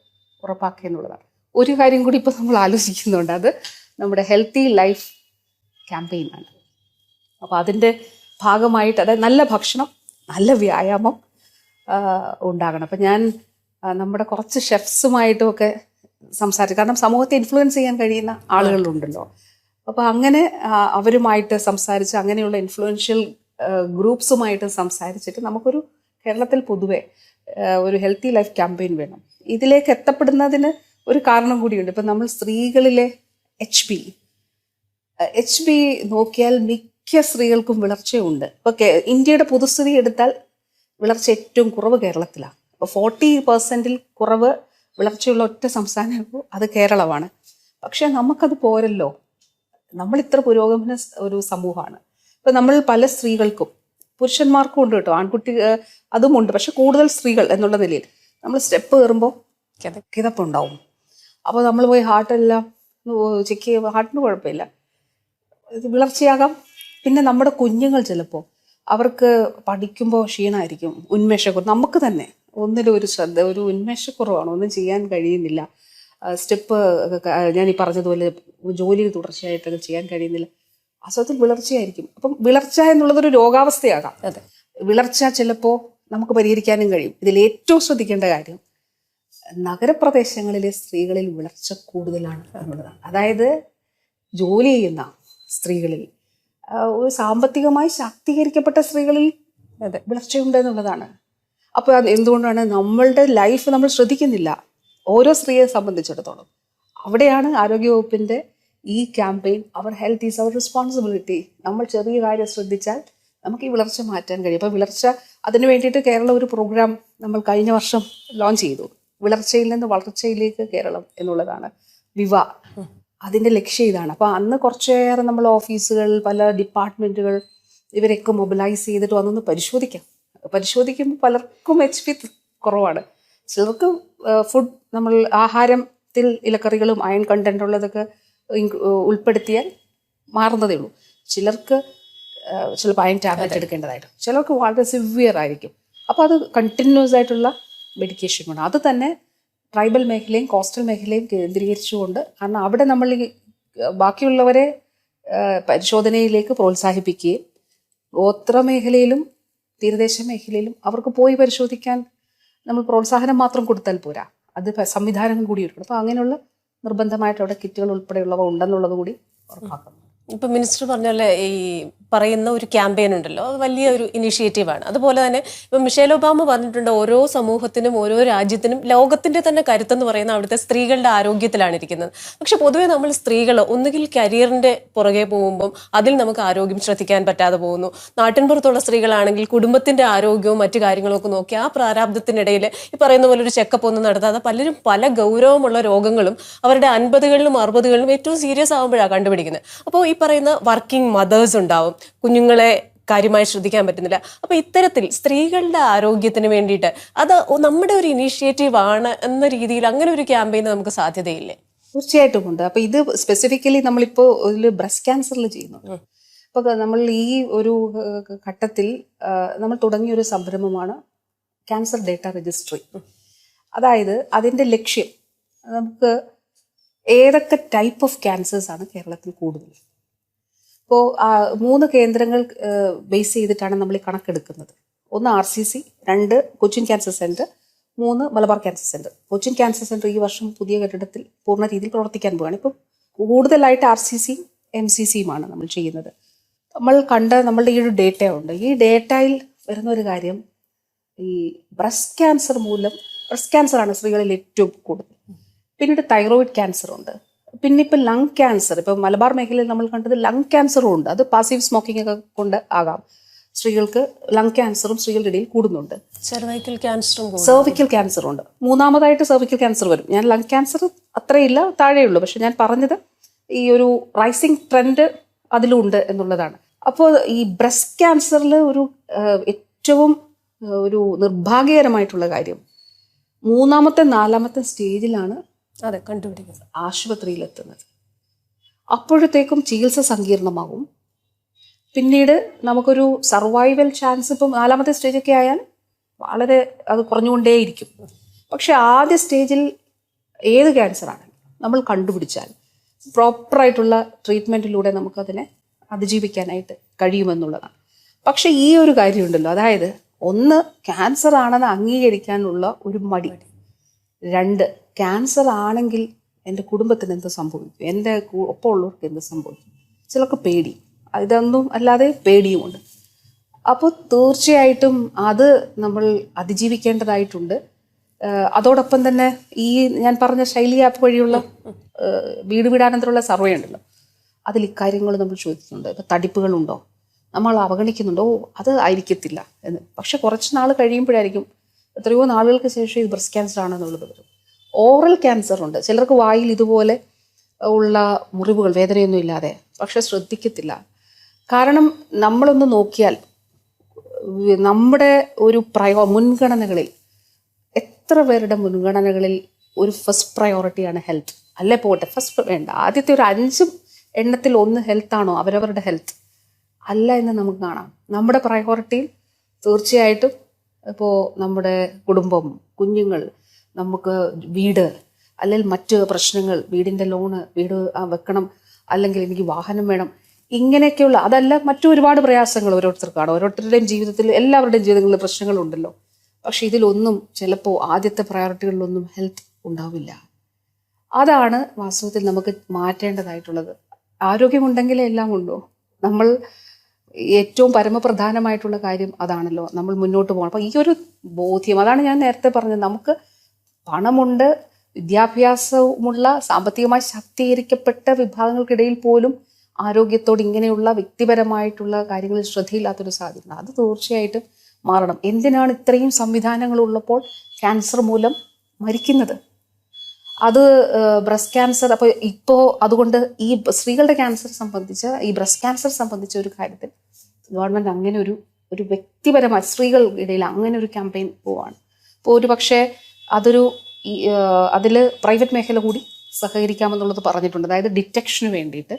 B: ഉറപ്പാക്കുക എന്നുള്ളതാണ്. ഒരു കാര്യം കൂടി ഇപ്പോൾ നമ്മൾ ആലോചിക്കുന്നുണ്ട്, അത് നമ്മുടെ ഹെൽത്തി ലൈഫ് ക്യാമ്പയിനാണ്. അപ്പോൾ അതിൻ്റെ ഭാഗമായിട്ട്, അതായത് നല്ല ഭക്ഷണം, നല്ല വ്യായാമം ഉണ്ടാകണം. അപ്പം ഞാൻ നമ്മുടെ കുറച്ച് ഷെഫ്സുമായിട്ടുമൊക്കെ സംസാരിച്ചു. കാരണം സമൂഹത്തെ ഇൻഫ്ലുവൻസ് ചെയ്യാൻ കഴിയുന്ന ആളുകളുണ്ടല്ലോ. അപ്പോൾ അങ്ങനെ അവരുമായിട്ട് സംസാരിച്ച്, അങ്ങനെയുള്ള ഇൻഫ്ലുവൻഷ്യൽ ഗ്രൂപ്പ്സുമായിട്ട് സംസാരിച്ചിട്ട് നമുക്കൊരു കേരളത്തിൽ പൊതുവെ ഒരു ഹെൽത്തി ലൈഫ് ക്യാമ്പയിൻ വേണം. ഇതിലേക്ക് എത്തപ്പെടുന്നതിന് ഒരു കാരണം കൂടിയുണ്ട്. ഇപ്പം നമ്മൾ സ്ത്രീകളിലെ എച്ച് ബി നോക്കിയാൽ മിക്ക സ്ത്രീകൾക്കും വിളർച്ചയുണ്ട്. ഇപ്പോൾ ഇന്ത്യയുടെ പൊതുസ്ഥിതി എടുത്താൽ വിളർച്ച ഏറ്റവും കുറവ് കേരളത്തിലാണ്. അപ്പോൾ 40% കുറവ് വിളർച്ചയുള്ള ഒറ്റ സംസ്ഥാനം അത് കേരളമാണ്. പക്ഷേ നമുക്കത് പോരല്ലോ. നമ്മൾ ഇത്ര പുരോഗമന ഒരു സമൂഹമാണ്. ഇപ്പം നമ്മൾ പല സ്ത്രീകൾക്കും, പുരുഷന്മാർക്കും ഉണ്ട് കേട്ടോ, ആൺകുട്ടി അതുമുണ്ട്, പക്ഷെ കൂടുതൽ സ്ത്രീകൾ എന്നുള്ള നിലയിൽ നമ്മൾ സ്റ്റെപ്പ് കയറുമ്പോൾ കിതപ്പുണ്ടാവും. അപ്പോൾ നമ്മൾ പോയി ഹാർട്ടെല്ലാം ചെക്ക് ചെയ്യുമ്പോൾ ഹാർട്ടിന് കുഴപ്പമില്ല, വിളർച്ചയാകാം. പിന്നെ നമ്മുടെ കുഞ്ഞുങ്ങൾ ചിലപ്പോൾ അവർക്ക് പഠിക്കുമ്പോൾ ക്ഷീണമായിരിക്കും, ഉന്മേഷക്കുറവ്. നമുക്ക് തന്നെ ഒന്നിലും ഒരു ശ്രദ്ധ, ഒരു ഉന്മേഷക്കുറവാണ്, ഒന്നും ചെയ്യാൻ കഴിയുന്നില്ല. സ്റ്റെപ്പ് ഞാൻ ഈ പറഞ്ഞതുപോലെ ജോലിയിൽ തുടർച്ചയായിട്ടൊക്കെ ചെയ്യാൻ കഴിയുന്നില്ല. അസുഖത്തിൽ വിളർച്ചയായിരിക്കും. അപ്പം വിളർച്ച എന്നുള്ളതൊരു രോഗാവസ്ഥയാകാം.
A: അതെ,
B: വിളർച്ച ചിലപ്പോൾ നമുക്ക് പരിഹരിക്കാനും കഴിയും. ഇതിൽ ഏറ്റവും ശ്രദ്ധിക്കേണ്ട കാര്യം നഗരപ്രദേശങ്ങളിലെ സ്ത്രീകളിൽ വിളർച്ച കൂടുതലാണ് എന്നുള്ളതാണ്. അതായത് ജോലി ചെയ്യുന്ന സ്ത്രീകളിൽ, ഒരു സാമ്പത്തികമായി ശാക്തീകരിക്കപ്പെട്ട സ്ത്രീകളിൽ വിളർച്ചയുണ്ട് എന്നുള്ളതാണ്. അപ്പോൾ അത് എന്തുകൊണ്ടാണ്? നമ്മളുടെ ലൈഫ് നമ്മൾ ശ്രദ്ധിക്കുന്നില്ല, ഓരോ സ്ത്രീയെ സംബന്ധിച്ചിടത്തോളം. അവിടെയാണ് ആരോഗ്യവകുപ്പിൻ്റെ ഈ campaign, our health is our responsibility. നമ്മൾ ചെറിയ കാര്യം ശ്രദ്ധിച്ചാൽ നമുക്ക് ഈ വിളർച്ച മാറ്റാൻ കഴിയും. അപ്പോൾ വിളർച്ച, അതിന് വേണ്ടിയിട്ട് കേരളം ഒരു പ്രോഗ്രാം നമ്മൾ കഴിഞ്ഞ വർഷം ലോഞ്ച് ചെയ്തു. വിളർച്ചയിൽ നിന്ന് വളർച്ചയിലേക്ക് കേരളം എന്നുള്ളതാണ് വിവ. അതിൻ്റെ ലക്ഷ്യം ഇതാണ്. അപ്പോൾ അന്ന് കുറച്ചേറെ നമ്മൾ ഓഫീസുകൾ, പല ഡിപ്പാർട്ട്മെൻറ്റുകൾ ഇവരൊക്കെ മൊബിലൈസ് ചെയ്തിട്ട് വന്നൊന്ന് പരിശോധിക്കുമ്പോൾ പലർക്കും HP കുറവാണ്. ചിലർക്ക് ഫുഡ്, നമ്മൾ ആഹാരത്തിൽ ഇലക്കറികളും അയൺ കണ്ടൻ്റ് ഉള്ളതൊക്കെ ഉൾപ്പെടുത്തിയാൽ മാറുന്നതേ ഉള്ളൂ. ചിലർക്ക് ചിലപ്പോൾ അയൺ ടാബ്ലറ്റ് എടുക്കേണ്ടതായിട്ട്, ചിലർക്ക് വളരെ സിവിയർ ആയിരിക്കും. അപ്പോൾ അത് കണ്ടിന്യൂസ് ആയിട്ടുള്ള മെഡിക്കേഷൻ വേണം. അത് തന്നെ ട്രൈബൽ മേഖലയും കോസ്റ്റൽ മേഖലയും കേന്ദ്രീകരിച്ചുകൊണ്ട്, കാരണം അവിടെ നമ്മൾ ബാക്കിയുള്ളവരെ പരിശോധനയിലേക്ക് പ്രോത്സാഹിപ്പിക്കുകയും ഗോത്ര മേഖലയിലും തീരദേശ മേഖലയിലും അവർക്ക് പോയി പരിശോധിക്കാൻ നമ്മൾ പ്രോത്സാഹനം മാത്രം കൊടുത്താൽ പോരാ, അത് സംവിധാനങ്ങൾ കൂടി ഒരുക്കണം. അപ്പോൾ അങ്ങനെയുള്ള നിർബന്ധമായിട്ട് അവിടെ കിറ്റുകൾ ഉൾപ്പെടെയുള്ളവ ഉണ്ടെന്നുള്ളത് കൂടി ഉറപ്പാക്കണം.
A: ഇപ്പം മിനിസ്റ്റർ പറഞ്ഞ ഈ പറയുന്ന ഒരു ക്യാമ്പയിൻ ഉണ്ടല്ലോ, അത് വലിയ ഒരു ഇനിഷ്യേറ്റീവാണ്. അതുപോലെ തന്നെ ഇപ്പം മിഷേൽ ഒബാമ പറഞ്ഞിട്ടുണ്ട്, ഓരോ സമൂഹത്തിനും ഓരോ രാജ്യത്തിനും ലോകത്തിന്റെ തന്നെ കരുത്തെന്ന് പറയുന്ന അവിടുത്തെ സ്ത്രീകളുടെ ആരോഗ്യത്തിലാണ് ഇരിക്കുന്നത്. പക്ഷെ പൊതുവെ നമ്മൾ സ്ത്രീകൾ ഒന്നുകിൽ കരിയറിന്റെ പുറകെ പോകുമ്പം അതിൽ നമുക്ക് ആരോഗ്യം ശ്രദ്ധിക്കാൻ പറ്റാതെ പോകുന്നു. നാട്ടിൻപുറത്തുള്ള സ്ത്രീകളാണെങ്കിൽ കുടുംബത്തിന്റെ ആരോഗ്യവും മറ്റു കാര്യങ്ങളൊക്കെ നോക്കി ആ പ്രാരാബ്ദത്തിനിടയിൽ ഈ പറയുന്ന പോലെ ഒരു ചെക്കപ്പ് ഒന്നും നടത്താതെ പലരും പല ഗൗരവമുള്ള രോഗങ്ങളും അവരുടെ 50കളിലും 60കളിലും ഏറ്റവും സീരിയസ് ആകുമ്പോഴാണ് കണ്ടുപിടിക്കുന്നത്. അപ്പോൾ ഈ പറയുന്ന വർക്കിംഗ് മദേഴ്സ് ഉണ്ടാവും, കുഞ്ഞുങ്ങളെ കാര്യമായി ശ്രദ്ധിക്കാൻ പറ്റുന്നില്ല. അപ്പൊ ഇത്തരത്തിൽ സ്ത്രീകളുടെ ആരോഗ്യത്തിന് വേണ്ടിയിട്ട് അത് നമ്മുടെ ഒരു ഇനീഷ്യേറ്റീവ് ആണ് എന്ന രീതിയിൽ അങ്ങനെ ഒരു ക്യാമ്പയിന് നമുക്ക് സാധ്യതയില്ലേ?
B: തീർച്ചയായിട്ടും ഉണ്ട്. അപ്പൊ ഇത് സ്പെസിഫിക്കലി നമ്മളിപ്പോൾ ഇതിൽ ബ്രസ്റ്റ് ക്യാൻസറിൽ ചെയ്യുന്നു. അപ്പൊ നമ്മൾ ഈ ഒരു ഘട്ടത്തിൽ നമ്മൾ തുടങ്ങിയൊരു സംരംഭമാണ് ക്യാൻസർ ഡേറ്റ രജിസ്ട്രി. അതായത് അതിൻ്റെ ലക്ഷ്യം, നമുക്ക് ഏതൊക്കെ ടൈപ്പ് ഓഫ് ക്യാൻസേഴ്സ് ആണ് കേരളത്തിൽ കൂടുതൽ. ഇപ്പോൾ 3 കേന്ദ്രങ്ങൾ ബേസ് ചെയ്തിട്ടാണ് നമ്മൾ ഈ കണക്കെടുക്കുന്നത്. 1 RCC, 2 Cochin cancer centre, 3 Malabar cancer centre. Cochin cancer centre ഈ വർഷം പുതിയ കെട്ടിടത്തിൽ പൂർണ്ണ രീതിയിൽ പ്രവർത്തിക്കാൻ പോവുകയാണ്. ഇപ്പം കൂടുതലായിട്ട് RCC MCCയുമാണ് നമ്മൾ ചെയ്യുന്നത്. നമ്മൾ കണ്ട നമ്മളുടെ ഈ ഒരു ഡേറ്റ ഉണ്ട്. ഈ ഡേറ്റയിൽ വരുന്ന ഒരു കാര്യം, ഈ ബ്രസ്റ്റ് ക്യാൻസർ മൂലം, ബ്രസ്റ്റ് ക്യാൻസറാണ് സ്ത്രീകളിൽ ഏറ്റവും കൂടുതൽ. പിന്നീട് തൈറോയിഡ് ക്യാൻസർ ഉണ്ട്. പിന്നെ ഇപ്പം ലങ് ക്യാൻസർ, ഇപ്പം മലബാർ മേഖലയിൽ നമ്മൾ കണ്ടത് ലങ് ക്യാൻസറും ഉണ്ട്. അത് പാസീവ് സ്മോക്കിംഗ് ഒക്കെ കൊണ്ട് ആകാം. സ്ത്രീകൾക്ക് ലങ് ക്യാൻസറും സ്ത്രീകളുടെ ഇടയിൽ കൂടുന്നുണ്ട്.
A: സെർവൈക്കൽ ക്യാൻസറും
B: സെർവിക്കൽ ക്യാൻസർ ഉണ്ട്. മൂന്നാമതായിട്ട് സെർവിക്കൽ ക്യാൻസർ വരും. ഞാൻ ലങ് ക്യാൻസർ അത്രയില്ല, താഴെയുള്ളൂ. പക്ഷെ ഞാൻ പറഞ്ഞത് ഈ ഒരു റൈസിങ് ട്രെൻഡ് അതിലുണ്ട് എന്നുള്ളതാണ്. അപ്പോൾ ഈ ബ്രസ്റ്റ് ക്യാൻസറിൽ ഒരു ഏറ്റവും ഒരു നിർഭാഗ്യകരമായിട്ടുള്ള കാര്യം, മൂന്നാമത്തെ 4ാമത്തെ സ്റ്റേജിലാണ്
A: അതെ കണ്ടുപിടിക്കുന്നത്,
B: ആശുപത്രിയിലെത്തുന്നത്. അപ്പോഴത്തേക്കും ചികിത്സ സങ്കീർണമാകും. പിന്നീട് നമുക്കൊരു സർവൈവൽ ചാൻസ് ഇപ്പം 4ാമത്തെ സ്റ്റേജൊക്കെ ആയാൽ വളരെ അത് കുറഞ്ഞുകൊണ്ടേയിരിക്കും. പക്ഷെ ആദ്യ സ്റ്റേജിൽ ഏത് ക്യാൻസറാണ് നമ്മൾ കണ്ടുപിടിച്ചാൽ പ്രോപ്പറായിട്ടുള്ള ട്രീറ്റ്മെൻറ്റിലൂടെ നമുക്കതിനെ അതിജീവിക്കാനായിട്ട് കഴിയുമെന്നുള്ളതാണ്. പക്ഷെ ഈ ഒരു കാര്യമുണ്ടല്ലോ, അതായത് ഒന്ന് ക്യാൻസർ ആണെന്ന് അംഗീകരിക്കാനുള്ള ഒരു മടി, 2 ക്യാൻസർ ആണെങ്കിൽ എൻ്റെ കുടുംബത്തിന് എന്ത് സംഭവിക്കും, എൻ്റെ ഒപ്പം ഉള്ളവർക്ക് എന്ത് സംഭവിക്കും, ചിലർക്ക് പേടി, ഇതൊന്നും അല്ലാതെ പേടിയുമുണ്ട്. അപ്പോൾ തീർച്ചയായിട്ടും അത് നമ്മൾ അതിജീവിക്കേണ്ടതായിട്ടുണ്ട്. അതോടൊപ്പം തന്നെ ഈ ഞാൻ പറഞ്ഞ ശൈലി ആപ്പ് വഴിയുള്ള വീട് വീടാനന്തരമുള്ള സർവേ ഉണ്ടല്ലോ, അതിൽ ഇക്കാര്യങ്ങൾ നമ്മൾ ചോദിക്കുന്നുണ്ട്. ഇപ്പം തടിപ്പുകളുണ്ടോ, നമ്മൾ അവഗണിക്കുന്നുണ്ടോ, അത് ആയിരിക്കത്തില്ല എന്ന്. പക്ഷെ കുറച്ച് നാൾ കഴിയുമ്പോഴായിരിക്കും, എത്രയോ നാളുകൾക്ക് ശേഷം ഇത് ബ്രസ്റ്റ് ക്യാൻസർ ആണെന്നുള്ളത് വരും. ഓറൽ ക്യാൻസർ ഉണ്ട്. ചിലർക്ക് വായിൽ ഇതുപോലെ ഉള്ള മുറിവുകൾ, വേദനയൊന്നും ഇല്ലാതെ, പക്ഷെ ശ്രദ്ധിക്കത്തില്ല. കാരണം നമ്മളൊന്ന് നോക്കിയാൽ നമ്മുടെ ഒരു മുൻഗണനകളിൽ എത്ര പേരുടെ മുൻഗണനകളിൽ ഒരു ഫസ്റ്റ് പ്രയോറിറ്റിയാണ് ഹെൽത്ത്. അല്ലേ പോട്ടെ, ഫസ്റ്റ് വേണ്ട, ആദ്യത്തെ ഒരു 5 എണ്ണത്തിൽ 1 ഹെൽത്താണോ, അവരവരുടെ ഹെൽത്ത് അല്ല എന്ന് നമുക്ക് കാണാം. നമ്മുടെ പ്രയോറിറ്റിയിൽ തീർച്ചയായിട്ടും ഇപ്പോൾ നമ്മുടെ കുടുംബം, കുഞ്ഞുങ്ങൾ, നമുക്ക് വീട്, അല്ലെങ്കിൽ മറ്റ് പ്രശ്നങ്ങൾ, വീടിൻ്റെ ലോണ്, വീട് വെക്കണം, അല്ലെങ്കിൽ എനിക്ക് വാഹനം വേണം, ഇങ്ങനെയൊക്കെയുള്ള, അതല്ല മറ്റു ഒരുപാട് പ്രയാസങ്ങൾ ഓരോരുത്തർക്കാണ്. ഓരോരുത്തരുടെയും ജീവിതത്തിൽ, എല്ലാവരുടെയും ജീവിതങ്ങളിൽ പ്രശ്നങ്ങളുണ്ടല്ലോ. പക്ഷെ ഇതിലൊന്നും ചിലപ്പോൾ ആദ്യത്തെ പ്രയോറിറ്റികളിലൊന്നും ഹെൽത്ത് ഉണ്ടാവില്ല. അതാണ് വാസ്തവത്തിൽ നമുക്ക് മാറ്റേണ്ടതായിട്ടുള്ളത്. ആരോഗ്യമുണ്ടെങ്കിലേ എല്ലാം ഉണ്ടോ. നമ്മൾ ഏറ്റവും പരമപ്രധാനമായിട്ടുള്ള കാര്യം അതാണല്ലോ, നമ്മൾ മുന്നോട്ട് പോകണം. അപ്പോൾ ഈ ഒരു ബോധ്യം, അതാണ് ഞാൻ നേരത്തെ പറഞ്ഞത്, നമുക്ക് പണമുണ്ട്, വിദ്യാഭ്യാസവുമുള്ള, സാമ്പത്തികമായി ശാക്തീകരിക്കപ്പെട്ട വിഭാഗങ്ങൾക്കിടയിൽ പോലും ആരോഗ്യത്തോട് ഇങ്ങനെയുള്ള വ്യക്തിപരമായിട്ടുള്ള കാര്യങ്ങളിൽ ശ്രദ്ധയില്ലാത്തൊരു സാധ്യത, അത് തീർച്ചയായിട്ടും മാറണം. എന്തിനാണ് ഇത്രയും സംവിധാനങ്ങൾ ഉള്ളപ്പോൾ ക്യാൻസർ മൂലം മരിക്കുന്നത്? അത് ബ്രസ്റ്റ് ക്യാൻസർ, അപ്പോൾ ഇപ്പോൾ അതുകൊണ്ട് ഈ സ്ത്രീകളുടെ ക്യാൻസർ സംബന്ധിച്ച്, ഈ ബ്രസ്റ്റ് ക്യാൻസർ സംബന്ധിച്ച ഒരു കാര്യത്തിൽ ഗവൺമെൻറ് അങ്ങനെ ഒരു വ്യക്തിപരമായി സ്ത്രീകളുടെ ഇടയിൽ അങ്ങനെ ഒരു ക്യാമ്പയിൻ പോവാണ്. അപ്പോൾ ഒരു പക്ഷേ അതിൽ പ്രൈവറ്റ് മേഖല കൂടി സഹകരിക്കാമെന്നുള്ളത് പറഞ്ഞിട്ടുണ്ട്. അതായത് ഡിറ്റക്ഷന് വേണ്ടിയിട്ട്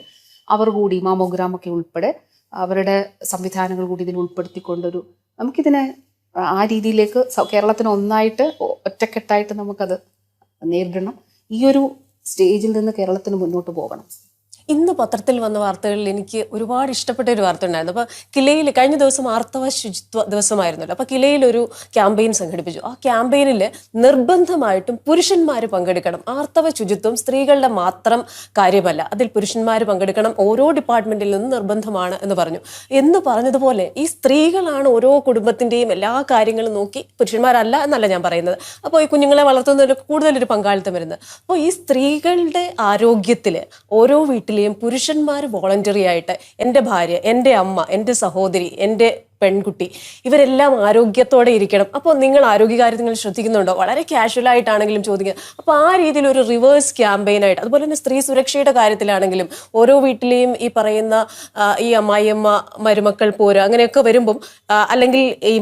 B: അവർ കൂടി മാമോഗ്രാമൊക്കെ ഉൾപ്പെടെ അവരുടെ സംവിധാനങ്ങൾ കൂടി ഇതിൽ ഉൾപ്പെടുത്തിക്കൊണ്ടൊരു നമുക്കിതിനെ ആ രീതിയിലേക്ക് കേരളത്തിന് ഒന്നായിട്ട് ഒറ്റക്കെട്ടായിട്ട് നമുക്കത് നേരിടണം. ഈ ഒരു സ്റ്റേജിൽ നിന്ന് കേരളത്തിന് മുന്നോട്ട് പോകണം.
A: ഇന്ന് പത്രത്തിൽ വന്ന വാർത്തകളിൽ എനിക്ക് ഒരുപാട് ഇഷ്ടപ്പെട്ട ഒരു വാർത്ത ഉണ്ടായിരുന്നു. അപ്പോൾ കിലയിൽ കഴിഞ്ഞ ദിവസം ആർത്തവ ശുചിത്വ ദിവസമായിരുന്നല്ലോ. അപ്പോൾ കിലയിൽ ഒരു ക്യാമ്പയിൻ സംഘടിപ്പിച്ചു. ആ ക്യാമ്പയിനിൽ നിർബന്ധമായിട്ടും പുരുഷന്മാർ പങ്കെടുക്കണം. ആർത്തവ ശുചിത്വം സ്ത്രീകളുടെ മാത്രം കാര്യമല്ല, അതിൽ പുരുഷന്മാർ പങ്കെടുക്കണം, ഓരോ ഡിപ്പാർട്ട്മെന്റിൽ നിന്നും നിർബന്ധമാണ് എന്ന് പറഞ്ഞു. എന്ന് പറഞ്ഞതുപോലെ ഈ സ്ത്രീകളാണ് ഓരോ കുടുംബത്തിൻ്റെയും എല്ലാ കാര്യങ്ങളും നോക്കി, പുരുഷന്മാരല്ല എന്നല്ല ഞാൻ പറയുന്നത്. അപ്പോൾ ഈ കുഞ്ഞുങ്ങളെ വളർത്തുന്നതിൽ കൂടുതലൊരു പങ്കാളിത്തം വരുന്നത്. അപ്പോൾ ഈ സ്ത്രീകളുടെ ആരോഗ്യത്തിൽ ഓരോ വീട്ടിലെയും പുരുഷന്മാർ വോളണ്ടറി ആയിട്ട്, എൻ്റെ ഭാര്യ, എൻ്റെ അമ്മ, എൻ്റെ സഹോദരി, എൻ്റെ പെൺകുട്ടി, ഇവരെല്ലാം ആരോഗ്യത്തോടെ ഇരിക്കണം. അപ്പോൾ നിങ്ങൾ ആരോഗ്യകാര്യങ്ങൾ ശ്രദ്ധിക്കുന്നുണ്ടോ? വളരെ കാഷ്വലായിട്ടാണെങ്കിലും ചോദിക്കുക. അപ്പോൾ ആ രീതിയിൽ ഒരു റിവേഴ്സ് ക്യാമ്പയിനായിട്ട്, അതുപോലെ തന്നെ സ്ത്രീ സുരക്ഷയുടെ കാര്യത്തിലാണെങ്കിലും ഓരോ വീട്ടിലെയും ഈ പറയുന്ന ഈ അമ്മായിയമ്മ മരുമക്കൾ പോര് അങ്ങനെയൊക്കെ വരുമ്പം, അല്ലെങ്കിൽ ഈ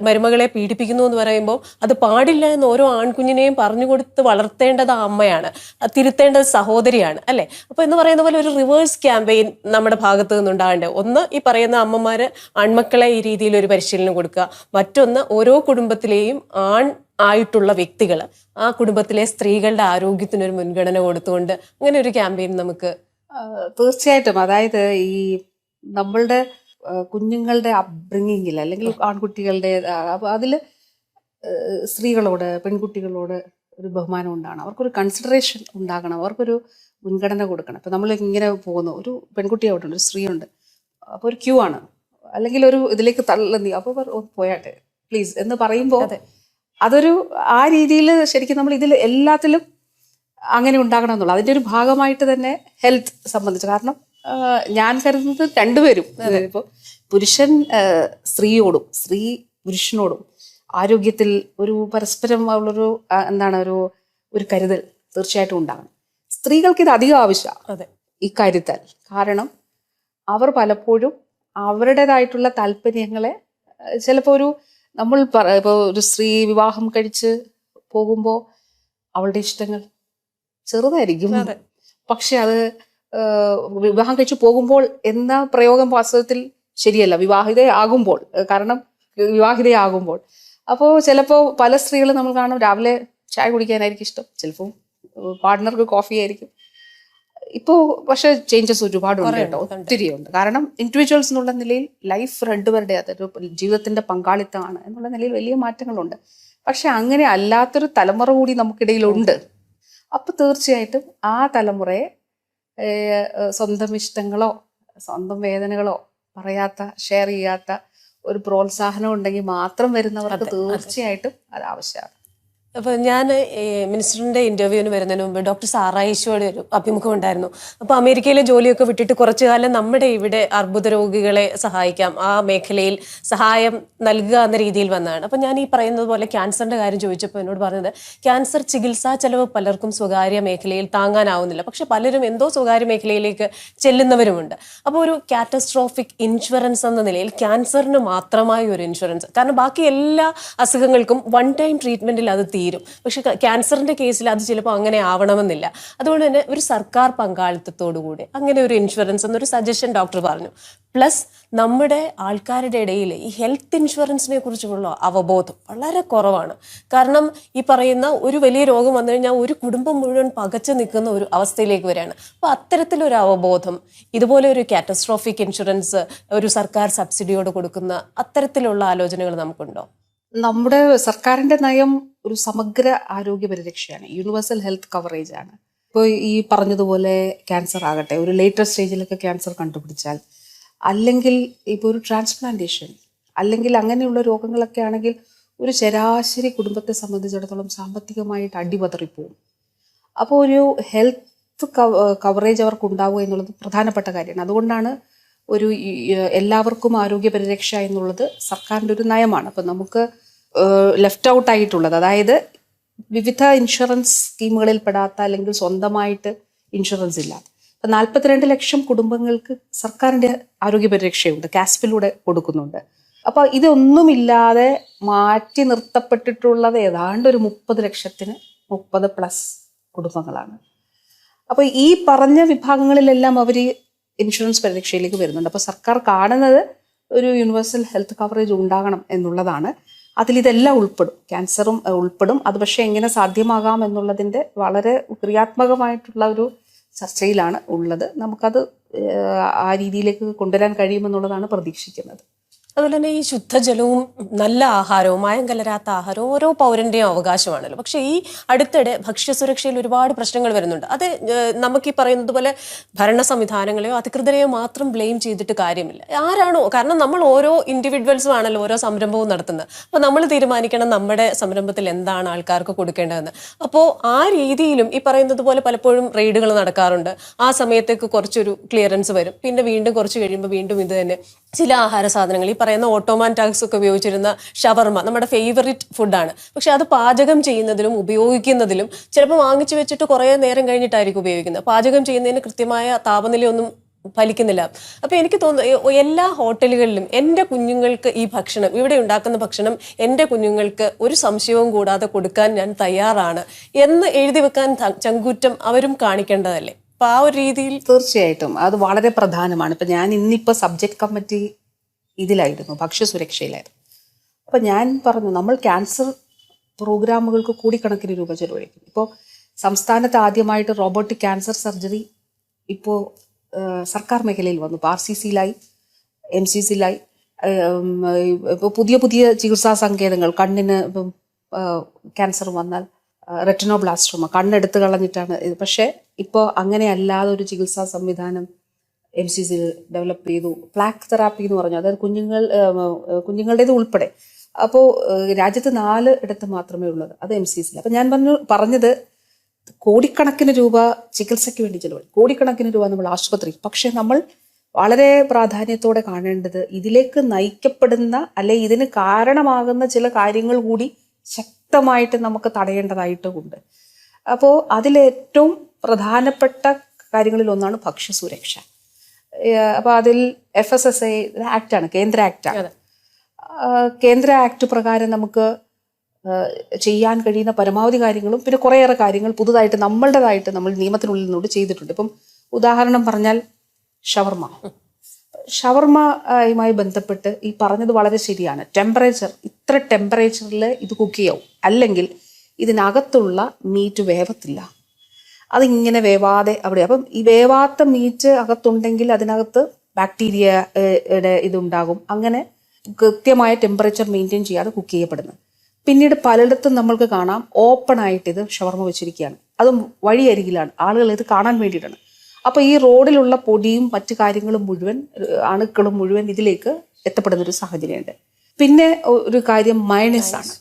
A: മരുമകളെ പീഡിപ്പിക്കുന്നു എന്ന് പറയുമ്പോൾ അത് പാടില്ല എന്ന് ഓരോ ആൺകുഞ്ഞിനെയും പറഞ്ഞു കൊടുത്ത് വളർത്തേണ്ടത് ആ അമ്മയാണ്, തിരുത്തേണ്ടത് സഹോദരിയാണ്, അല്ലേ? അപ്പോൾ എന്ന് പറയുന്ന പോലെ ഒരു റിവേഴ്സ് ക്യാമ്പയിൻ നമ്മുടെ ഭാഗത്ത് നിന്നുണ്ടാകേണ്ടത്. ഒന്ന്, ഈ പറയുന്ന അമ്മമാര് ആൺമക്കളെ ഈ രീതിയിൽ ഒരു പരിശീലനം കൊടുക്കുക. മറ്റൊന്ന്, ഓരോ കുടുംബത്തിലെയും ആയിട്ടുള്ള വ്യക്തികൾ ആ കുടുംബത്തിലെ സ്ത്രീകളുടെ ആരോഗ്യത്തിനൊരു മുൻഗണന കൊടുത്തുകൊണ്ട് അങ്ങനെ ഒരു ക്യാമ്പയിൻ നമുക്ക്
B: തീർച്ചയായിട്ടും, അതായത് ഈ നമ്മളുടെ കുഞ്ഞുങ്ങളുടെ അപ്ബ്രിങ്ങിങ്ങിൽ അല്ലെങ്കിൽ ആൺകുട്ടികളുടെ അതിൽ സ്ത്രീകളോട്, പെൺകുട്ടികളോട് ഒരു ബഹുമാനം ഉണ്ടാകണം, അവർക്കൊരു കൺസിഡറേഷൻ ഉണ്ടാകണം, അവർക്കൊരു മുൻഗണന കൊടുക്കണം. ഇപ്പം നമ്മൾ ഇങ്ങനെ പോകുന്നു, ഒരു പെൺകുട്ടി അവിടെ ഉണ്ട്, ഒരു സ്ത്രീയുണ്ട്, അപ്പോൾ ഒരു ക്യൂ ആണ്, അല്ലെങ്കിൽ ഒരു ഇതിലേക്ക് തള്ളുന്നി, അപ്പോൾ പോയാട്ടെ പ്ലീസ് എന്ന് പറയുമ്പോൾ അതൊരു ആ രീതിയിൽ ശരിക്കും നമ്മൾ ഇതിൽ എല്ലാത്തിലും അങ്ങനെ ഉണ്ടാകണം എന്നുള്ളത് അതിൻ്റെ ഒരു ഭാഗമായിട്ട് തന്നെ ഹെൽത്ത് സംബന്ധിച്ച്. കാരണം ഞാൻ കരുതുന്നത് രണ്ടുപേരും, ഇപ്പോൾ പുരുഷൻ സ്ത്രീയോടും സ്ത്രീ പുരുഷനോടും ആരോഗ്യത്തിൽ ഒരു പരസ്പരം ഉള്ളൊരു ഒരു കരുതൽ തീർച്ചയായിട്ടും ഉണ്ടാകണം. സ്ത്രീകൾക്ക് ഇത് അധികം ആവശ്യമാണ് ഇക്കാര്യത്താൽ. കാരണം അവർ പലപ്പോഴും അവരുടേതായിട്ടുള്ള താല്പര്യങ്ങളെ ചിലപ്പോൾ ഇപ്പോൾ ഒരു സ്ത്രീ വിവാഹം കഴിച്ച് പോകുമ്പോൾ അവളുടെ ഇഷ്ടങ്ങൾ ചെറുതായിരിക്കും, പക്ഷെ അത് വിവാഹം കഴിച്ച് പോകുമ്പോൾ എന്ന പ്രയോഗം വാസ്തവത്തിൽ ശരിയല്ല. വിവാഹിതയാകുമ്പോൾ അപ്പോൾ ചിലപ്പോൾ പല സ്ത്രീകളും നമ്മൾ കാണും രാവിലെ ചായ കുടിക്കാനായിരിക്കും ഇഷ്ടം, ചിലപ്പോൾ പാർട്ട്ണർക്ക് കോഫി ആയിരിക്കും. ഇപ്പോൾ പക്ഷെ ചേഞ്ചസ് ഒരുപാടുണ്ട് കേട്ടോ, ഒത്തിരി ഉണ്ട്. കാരണം ഇൻഡിവിജ്വൽസ് എന്നുള്ള നിലയിൽ ലൈഫ് രണ്ടുപേരുടെ അതൊരു ജീവിതത്തിന്റെ പങ്കാളിത്തമാണ് എന്നുള്ള നിലയിൽ വലിയ മാറ്റങ്ങളുണ്ട്. പക്ഷെ അങ്ങനെ അല്ലാത്തൊരു തലമുറ കൂടി നമുക്കിടയിലുണ്ട്. അപ്പൊ തീർച്ചയായിട്ടും ആ തലമുറയെ സ്വന്തം ഇഷ്ടങ്ങളോ സ്വന്തം വേദനകളോ ഷെയർ ചെയ്യാത്ത ഒരു പ്രോത്സാഹനം ഉണ്ടെങ്കിൽ മാത്രം വരുന്നവർക്ക് തീർച്ചയായിട്ടും അത് ആവശ്യമാണ്.
A: അപ്പോൾ ഞാൻ മിനിസ്റ്ററിൻ്റെ ഇൻ്റർവ്യൂവിന് വരുന്നതിന് മുമ്പ് ഡോക്ടർ സാറാ ഈശോയുടെ ഒരു അഭിമുഖം ഉണ്ടായിരുന്നു. അപ്പോൾ അമേരിക്കയിലെ ജോലിയൊക്കെ വിട്ടിട്ട് കുറച്ചു കാലം നമ്മുടെ ഇവിടെ അർബുദ രോഗികളെ സഹായിക്കാം, ആ മേഖലയിൽ സഹായം നൽകുക എന്ന രീതിയിൽ വന്നതാണ്. അപ്പോൾ ഞാൻ ഈ പറയുന്നത് പോലെ ക്യാൻസറിൻ്റെ കാര്യം ചോദിച്ചപ്പോൾ എന്നോട് പറഞ്ഞത് ക്യാൻസർ ചികിത്സാ ചെലവ് പലർക്കും സ്വകാര്യ മേഖലയിൽ താങ്ങാനാവുന്നില്ല, പക്ഷെ പലരും എന്തോ സ്വകാര്യ മേഖലയിലേക്ക് ചെല്ലുന്നവരുമുണ്ട്. അപ്പോൾ ഒരു കാറ്റസ്ട്രോഫിക് ഇൻഷുറൻസ് എന്ന നിലയിൽ ക്യാൻസറിന് മാത്രമായി ഒരു ഇൻഷുറൻസ്, കാരണം ബാക്കി എല്ലാ അസുഖങ്ങൾക്കും വൺ ടൈം ട്രീറ്റ്മെൻറ്റിൽ അത് തീരും. പക്ഷെ ക്യാൻസറിന്റെ കേസിൽ അത് ചിലപ്പോൾ അങ്ങനെ ആവണമെന്നില്ല. അതുകൊണ്ട് തന്നെ ഒരു സർക്കാർ പങ്കാളിത്തത്തോടു കൂടി അങ്ങനെ ഒരു ഇൻഷുറൻസ് എന്നൊരു സജഷൻ ഡോക്ടർ പറഞ്ഞു. പ്ലസ് നമ്മുടെ ആൾക്കാരുടെ ഇടയിൽ ഈ ഹെൽത്ത് ഇൻഷുറൻസിനെ കുറിച്ചുള്ള അവബോധം വളരെ കുറവാണ്. കാരണം ഈ പറയുന്ന ഒരു വലിയ രോഗം വന്നു കഴിഞ്ഞാൽ ഒരു കുടുംബം മുഴുവൻ പകച്ചു നിൽക്കുന്ന ഒരു അവസ്ഥയിലേക്ക് വരികയാണ്. അപ്പോൾ അത്തരത്തിലൊരു അവബോധം, ഇതുപോലെ ഒരു കാറ്റസ്ട്രോഫിക് ഇൻഷുറൻസ് ഒരു സർക്കാർ സബ്സിഡിയോട് കൊടുക്കുന്ന അത്തരത്തിലുള്ള ആലോചനകൾ നമുക്കുണ്ടോ?
B: നമ്മുടെ സർക്കാരിന്റെ നയം ഒരു സമഗ്ര ആരോഗ്യ പരിരക്ഷയാണ്, യൂണിവേഴ്സൽ ഹെൽത്ത് കവറേജ് ആണ്. ഇപ്പോൾ ഈ പറഞ്ഞതുപോലെ ക്യാൻസർ ആകട്ടെ, ഒരു ലേറ്റർ സ്റ്റേജിലൊക്കെ ക്യാൻസർ കണ്ടുപിടിച്ചാൽ, അല്ലെങ്കിൽ ഇപ്പോൾ ഒരു ട്രാൻസ്പ്ലാന്റേഷൻ, അല്ലെങ്കിൽ അങ്ങനെയുള്ള രോഗങ്ങളൊക്കെ ആണെങ്കിൽ ഒരു ശരാശരി കുടുംബത്തെ സംബന്ധിച്ചിടത്തോളം സാമ്പത്തികമായിട്ട് അടിപതറിപ്പോവും. അപ്പോൾ ഒരു ഹെൽത്ത് കവറേജ് അവർക്ക് ഉണ്ടാവുക എന്നുള്ളത് പ്രധാനപ്പെട്ട കാര്യമാണ്. അതുകൊണ്ടാണ് എല്ലാവർക്കും ആരോഗ്യ പരിരക്ഷ എന്നുള്ളത് സർക്കാരിൻ്റെ ഒരു നയമാണ്. അപ്പം നമുക്ക് ലെഫ്റ്റ് ഔട്ട് ആയിട്ടുള്ളത്, അതായത് വിവിധ ഇൻഷുറൻസ് സ്കീമുകളിൽ പെടാത്ത അല്ലെങ്കിൽ സ്വന്തമായിട്ട് ഇൻഷുറൻസ് ഇല്ലാത്ത 42 ലക്ഷം കുടുംബങ്ങൾക്ക് സർക്കാരിൻ്റെ ആരോഗ്യ പരിരക്ഷയുണ്ട്, കാസ്പിലൂടെ കൊടുക്കുന്നുണ്ട്. അപ്പോൾ ഇതൊന്നുമില്ലാതെ മാറ്റി നിർത്തപ്പെട്ടിട്ടുള്ളത് ഏതാണ്ട് ഒരു 30+ കുടുംബങ്ങളാണ്. അപ്പോൾ ഈ പറഞ്ഞ വിഭാഗങ്ങളിലെല്ലാം അവർ ഇൻഷുറൻസ് പരിരക്ഷയിലേക്ക് വരുന്നുണ്ട്. അപ്പോൾ സർക്കാർ കാണുന്നത് ഒരു യൂണിവേഴ്സൽ ഹെൽത്ത് കവറേജ് ഉണ്ടാകണം എന്നുള്ളതാണ്. അതിലിതെല്ലാം ഉൾപ്പെടും, ക്യാൻസറും ഉൾപ്പെടും. അത് പക്ഷേ എങ്ങനെ സാധ്യമാകാം എന്നുള്ളതിൻ്റെ വളരെ ക്രിയാത്മകമായിട്ടുള്ള ഒരു ചർച്ചയിലാണ് ഉള്ളത്. നമുക്കത് ആ രീതിയിലേക്ക് കൊണ്ടുവരാൻ കഴിയുമെന്നുള്ളതാണ് പ്രതീക്ഷിക്കുന്നത്.
A: അതുപോലെ തന്നെ ഈ ശുദ്ധജലവും നല്ല ആഹാരവും മായം കലരാത്ത ആഹാരവും ഓരോ പൗരൻ്റെയും അവകാശമാണല്ലോ. പക്ഷേ ഈ അടുത്തിടെ ഭക്ഷ്യസുരക്ഷയിൽ ഒരുപാട് പ്രശ്നങ്ങൾ വരുന്നുണ്ട്. അത് നമുക്ക് ഈ പറയുന്നത് പോലെ ഭരണ സംവിധാനങ്ങളെയോ അധികൃതരെയോ മാത്രം ബ്ലെയിം ചെയ്തിട്ട് കാര്യമില്ല. ആരാണോ, കാരണം നമ്മൾ ഓരോ ഇൻഡിവിജ്വൽസും ആണല്ലോ ഓരോ സംരംഭവും നടത്തുന്നത്. അപ്പോൾ നമ്മൾ തീരുമാനിക്കണം നമ്മുടെ സംരംഭത്തിൽ എന്താണ് ആൾക്കാർക്ക് കൊടുക്കേണ്ടതെന്ന്. അപ്പോൾ ആ രീതിയിലും ഈ പറയുന്നത് പോലെ പലപ്പോഴും റെയ്ഡുകൾ നടക്കാറുണ്ട്. ആ സമയത്തേക്ക് കുറച്ചൊരു ക്ലിയറൻസ് വരും, പിന്നെ വീണ്ടും കുറച്ച് കഴിയുമ്പോൾ വീണ്ടും ഇത് തന്നെ ചില ആഹാര സാധനങ്ങൾ, ഈ പറയുന്ന ഓട്ടോമാൻ ടാക്സ് ഒക്കെ ഉപയോഗിച്ചിരുന്ന ഷവർമ നമ്മുടെ ഫേവറിറ്റ് ഫുഡാണ്. പക്ഷെ അത് പാചകം ചെയ്യുന്നതിലും ഉപയോഗിക്കുന്നതിലും ചിലപ്പോൾ വാങ്ങിച്ചു വെച്ചിട്ട് കുറേ നേരം കഴിഞ്ഞിട്ടായിരിക്കും ഉപയോഗിക്കുന്നത്. പാചകം ചെയ്യുന്നതിന് കൃത്യമായ താപനിലയൊന്നും ഫലിക്കുന്നില്ല. അപ്പോൾ എനിക്ക് തോന്നുന്നു എല്ലാ ഹോട്ടലുകളിലും എൻ്റെ കുഞ്ഞുങ്ങൾക്ക് ഈ ഭക്ഷണം, ഇവിടെ ഉണ്ടാക്കുന്ന ഭക്ഷണം എൻ്റെ കുഞ്ഞുങ്ങൾക്ക് ഒരു സംശയവും കൂടാതെ കൊടുക്കാൻ ഞാൻ തയ്യാറാണ് എന്ന് എഴുതി വെക്കാൻ ചങ്കൂറ്റം അവരും കാണിക്കേണ്ടതല്ലേ? അപ്പോൾ ആ ഒരു രീതിയിൽ
B: തീർച്ചയായിട്ടും അത് വളരെ പ്രധാനമാണ്. ഇപ്പം ഞാൻ ഇന്നിപ്പോൾ സബ്ജക്ട് കമ്മിറ്റി ഇതിലായിരുന്നു, ഭക്ഷ്യസുരക്ഷയിലായിരുന്നു. അപ്പം ഞാൻ പറഞ്ഞു, നമ്മൾ ക്യാൻസർ പ്രോഗ്രാമുകൾക്ക് കോടിക്കണക്കിന് രൂപ ചെലവഴിക്കും. ഇപ്പോൾ സംസ്ഥാനത്ത് ആദ്യമായിട്ട് റോബോട്ടിക് ക്യാൻസർ സർജറി ഇപ്പോൾ സർക്കാർ മേഖലയിൽ വന്നു. ഇപ്പോൾ RCCയിലായി, MCCയിലായി. ഇപ്പോൾ പുതിയ പുതിയ ചികിത്സാ സങ്കേതങ്ങൾ, കണ്ണിന് ഇപ്പം ക്യാൻസർ വന്നാൽ റെറ്റിനോബ്ലാസ്റ്റോമ, കണ്ണെടുത്ത് കളഞ്ഞിട്ടാണ് ഇത്. പക്ഷേ ഇപ്പോൾ അങ്ങനെ അല്ലാതെ ഒരു ചികിത്സാ സംവിധാനം MCC ഡെവലപ്പ് ചെയ്തു. പ്ലാക്ക് തെറാപ്പി എന്ന് പറഞ്ഞു, അതായത് കുഞ്ഞുങ്ങളുടേത് ഉൾപ്പെടെ. അപ്പോൾ രാജ്യത്ത് 4 ഇടത്ത് മാത്രമേ ഉള്ളത്, അത് MCC. അപ്പം ഞാൻ പറഞ്ഞത് കോടിക്കണക്കിന് രൂപ ചികിത്സയ്ക്ക് വേണ്ടി ചിലവായി, കോടിക്കണക്കിന് രൂപ നമ്മൾ ആശുപത്രി. പക്ഷെ നമ്മൾ വളരെ പ്രാധാന്യത്തോടെ കാണേണ്ടത് ഇതിലേക്ക് നയിക്കപ്പെടുന്ന അല്ലെ ഇതിന് കാരണമാകുന്ന ചില കാര്യങ്ങൾ കൂടി ശക്തമായിട്ട് നമുക്ക് തടയേണ്ടതായിട്ടുമുണ്ട്. അപ്പോൾ അതിലേറ്റവും പ്രധാനപ്പെട്ട കാര്യങ്ങളിൽ ഒന്നാണ് ഭക്ഷ്യസുരക്ഷ. അപ്പോൾ അതിൽ FSSAI ആക്റ്റാണ്, കേന്ദ്ര ആക്റ്റാണ്. കേന്ദ്ര ആക്ട് പ്രകാരം നമുക്ക് ചെയ്യാൻ കഴിയുന്ന പരമാവധി കാര്യങ്ങളും പിന്നെ കുറേയേറെ കാര്യങ്ങൾ പുതുതായിട്ട് നമ്മളുടേതായിട്ട് നമ്മൾ നിയമത്തിനുള്ളിൽ നിന്നോട് ചെയ്തിട്ടുണ്ട്. ഇപ്പം ഉദാഹരണം പറഞ്ഞാൽ ഷവർമയുമായി ബന്ധപ്പെട്ട് ഈ പറഞ്ഞത് വളരെ ശരിയാണ്. ടെമ്പറേച്ചർ, ഇത്ര ടെമ്പറേച്ചറിൽ ഇത് കുക്ക് ചെയ്യാവും, അല്ലെങ്കിൽ ഇതിനകത്തുള്ള മീറ്റ് വേവത്തില്ല, അതിങ്ങനെ വേവാതെ അവിടെ. അപ്പം ഈ വേവാത്ത മീറ്റ് അകത്തുണ്ടെങ്കിൽ അതിനകത്ത് ബാക്ടീരിയയുടെ ഇതുണ്ടാകും. അങ്ങനെ കൃത്യമായ ടെമ്പറേച്ചർ മെയിൻറ്റെയിൻ ചെയ്യാതെ കുക്ക് ചെയ്യപ്പെടുന്നത്. പിന്നീട് പലയിടത്തും നമ്മൾക്ക് കാണാം ഓപ്പൺ ആയിട്ട് ഇത് ഷവർമ വെച്ചിരിക്കുകയാണ്, അതും വഴിയരികിലാണ്, ആളുകൾ ഇത് കാണാൻ വേണ്ടിയിട്ടാണ്. അപ്പോൾ ഈ റോഡിലുള്ള പൊടിയും മറ്റു കാര്യങ്ങളും മുഴുവൻ, അണുക്കളും മുഴുവൻ ഇതിലേക്ക് എത്തപ്പെടുന്നൊരു സാഹചര്യമുണ്ട്. പിന്നെ ഒരു കാര്യം മയണൈസാണ്.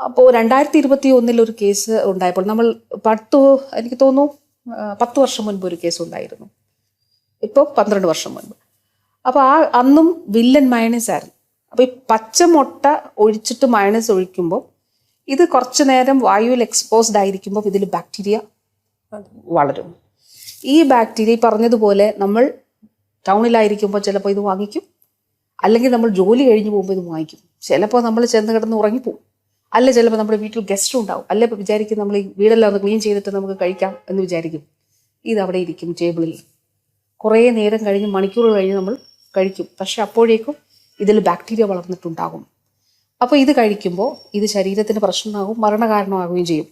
B: അപ്പോൾ 2021 ഒരു കേസ് ഉണ്ടായപ്പോൾ നമ്മൾ എനിക്ക് തോന്നുന്നു 10 വർഷം മുൻപ് ഒരു കേസ് ഉണ്ടായിരുന്നു, ഇപ്പോൾ 12 വർഷം മുൻപ്. അപ്പോൾ അന്നും വില്ലൻ മയണൈസ് ആയിരുന്നു. അപ്പോൾ ഈ പച്ചമുട്ട ഒഴിച്ചിട്ട് മയണൈസ് ഒഴിക്കുമ്പോൾ ഇത് കുറച്ചു നേരം വായുവിൽ എക്സ്പോസ്ഡ് ആയിരിക്കുമ്പോൾ ഇതിൽ ബാക്ടീരിയ വളരും. ഈ ബാക്ടീരിയ പറഞ്ഞതുപോലെ നമ്മൾ ടൗണിലായിരിക്കുമ്പോൾ ചിലപ്പോൾ ഇത് വാങ്ങിക്കും, അല്ലെങ്കിൽ നമ്മൾ ജോലി കഴിഞ്ഞ് പോകുമ്പോൾ ഇത് വാങ്ങിക്കും. ചിലപ്പോൾ നമ്മൾ ചെന്ന് കിടന്ന് ഉറങ്ങിപ്പോവും, അല്ല ചിലപ്പോൾ നമ്മുടെ വീട്ടിൽ ഗസ്റ്റും ഉണ്ടാവും, അല്ലെ ഇപ്പോൾ വിചാരിക്കും നമ്മൾ ഈ വീടെല്ലാം ഒന്ന് ക്ലീൻ ചെയ്തിട്ട് നമുക്ക് കഴിക്കാം എന്ന് വിചാരിക്കും. ഇത് അവിടെ ഇരിക്കും ടേബിളിൽ, കുറേ നേരം കഴിഞ്ഞ് മണിക്കൂറുകൾ കഴിഞ്ഞ് നമ്മൾ കഴിക്കും. പക്ഷെ അപ്പോഴേക്കും ഇതിൽ ബാക്ടീരിയ വളർന്നിട്ടുണ്ടാകും. അപ്പോൾ ഇത് കഴിക്കുമ്പോൾ ഇത് ശരീരത്തിന് പ്രശ്നമാകും, മരണകാരണമാകുകയും ചെയ്യും.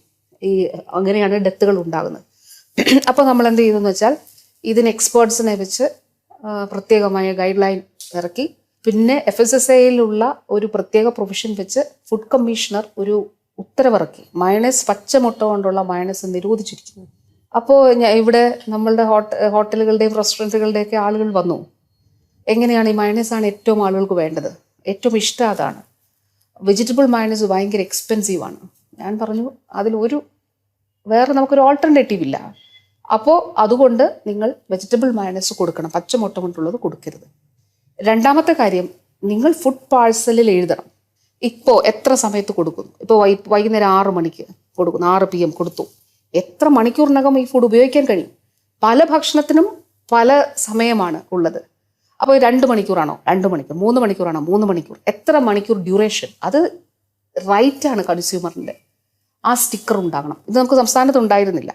B: അങ്ങനെയാണ് ഡെത്തുകൾ ഉണ്ടാകുന്നത്. അപ്പോൾ നമ്മൾ എന്ത് ചെയ്തെന്ന് വെച്ചാൽ ഇതിന് എക്സ്പേർട്സിനെ വെച്ച് പ്രത്യേകമായ ഗൈഡ് ലൈൻ ഇറക്കി. പിന്നെ FSSAയിലുള്ള ഒരു പ്രത്യേക പ്രൊവിഷൻ വെച്ച് ഫുഡ് കമ്മീഷണർ ഒരു ഉത്തരവിറക്കി, മയണൈസ്, പച്ചമുട്ട കൊണ്ടുള്ള മയണൈസ് നിരോധിച്ചിരിക്കുന്നു. അപ്പോൾ ഇവിടെ നമ്മളുടെ ഹോട്ടലുകളുടെയും റെസ്റ്റോറൻറ്റുകളുടെയൊക്കെ ആളുകൾ വന്നു, എങ്ങനെയാണ് ഈ മയണൈസാണ് ഏറ്റവും ആളുകൾക്ക് വേണ്ടത്, ഏറ്റവും ഇഷ്ടം അതാണ്. വെജിറ്റബിൾ മയണൈസ് ഭയങ്കര എക്സ്പെൻസീവാണ്. ഞാൻ പറഞ്ഞു വേറെ നമുക്കൊരു ഓൾട്ടർനേറ്റീവ് ഇല്ല. അപ്പോൾ അതുകൊണ്ട് നിങ്ങൾ വെജിറ്റബിൾ മയണൈസ് കൊടുക്കണം, പച്ചമുട്ട കൊണ്ടുള്ളത് കൊടുക്കരുത്. രണ്ടാമത്തെ കാര്യം, നിങ്ങൾ ഫുഡ് പാഴ്സലിൽ എഴുതണം ഇപ്പോൾ എത്ര സമയത്ത് കൊടുക്കുന്നു. ഇപ്പോൾ വൈകുന്നേരം 6 മണിക്ക് കൊടുക്കുന്നു, 6 PM കൊടുത്തു, എത്ര മണിക്കൂറിനകം ഈ ഫുഡ് ഉപയോഗിക്കാൻ കഴിയും. പല ഭക്ഷണത്തിനും പല സമയമാണ് ഉള്ളത്. അപ്പോൾ 2 മണിക്കൂറാണോ 2 മണിക്കൂർ, 3 മണിക്കൂറാണോ 3 മണിക്കൂർ, എത്ര മണിക്കൂർ ഡ്യൂറേഷൻ, അത് റൈറ്റാണ് കൺസ്യൂമറിൻ്റെ. ആ സ്റ്റിക്കർ ഉണ്ടാകണം. ഇത് നമുക്ക് സംസ്ഥാനത്ത് ഉണ്ടായിരുന്നില്ല.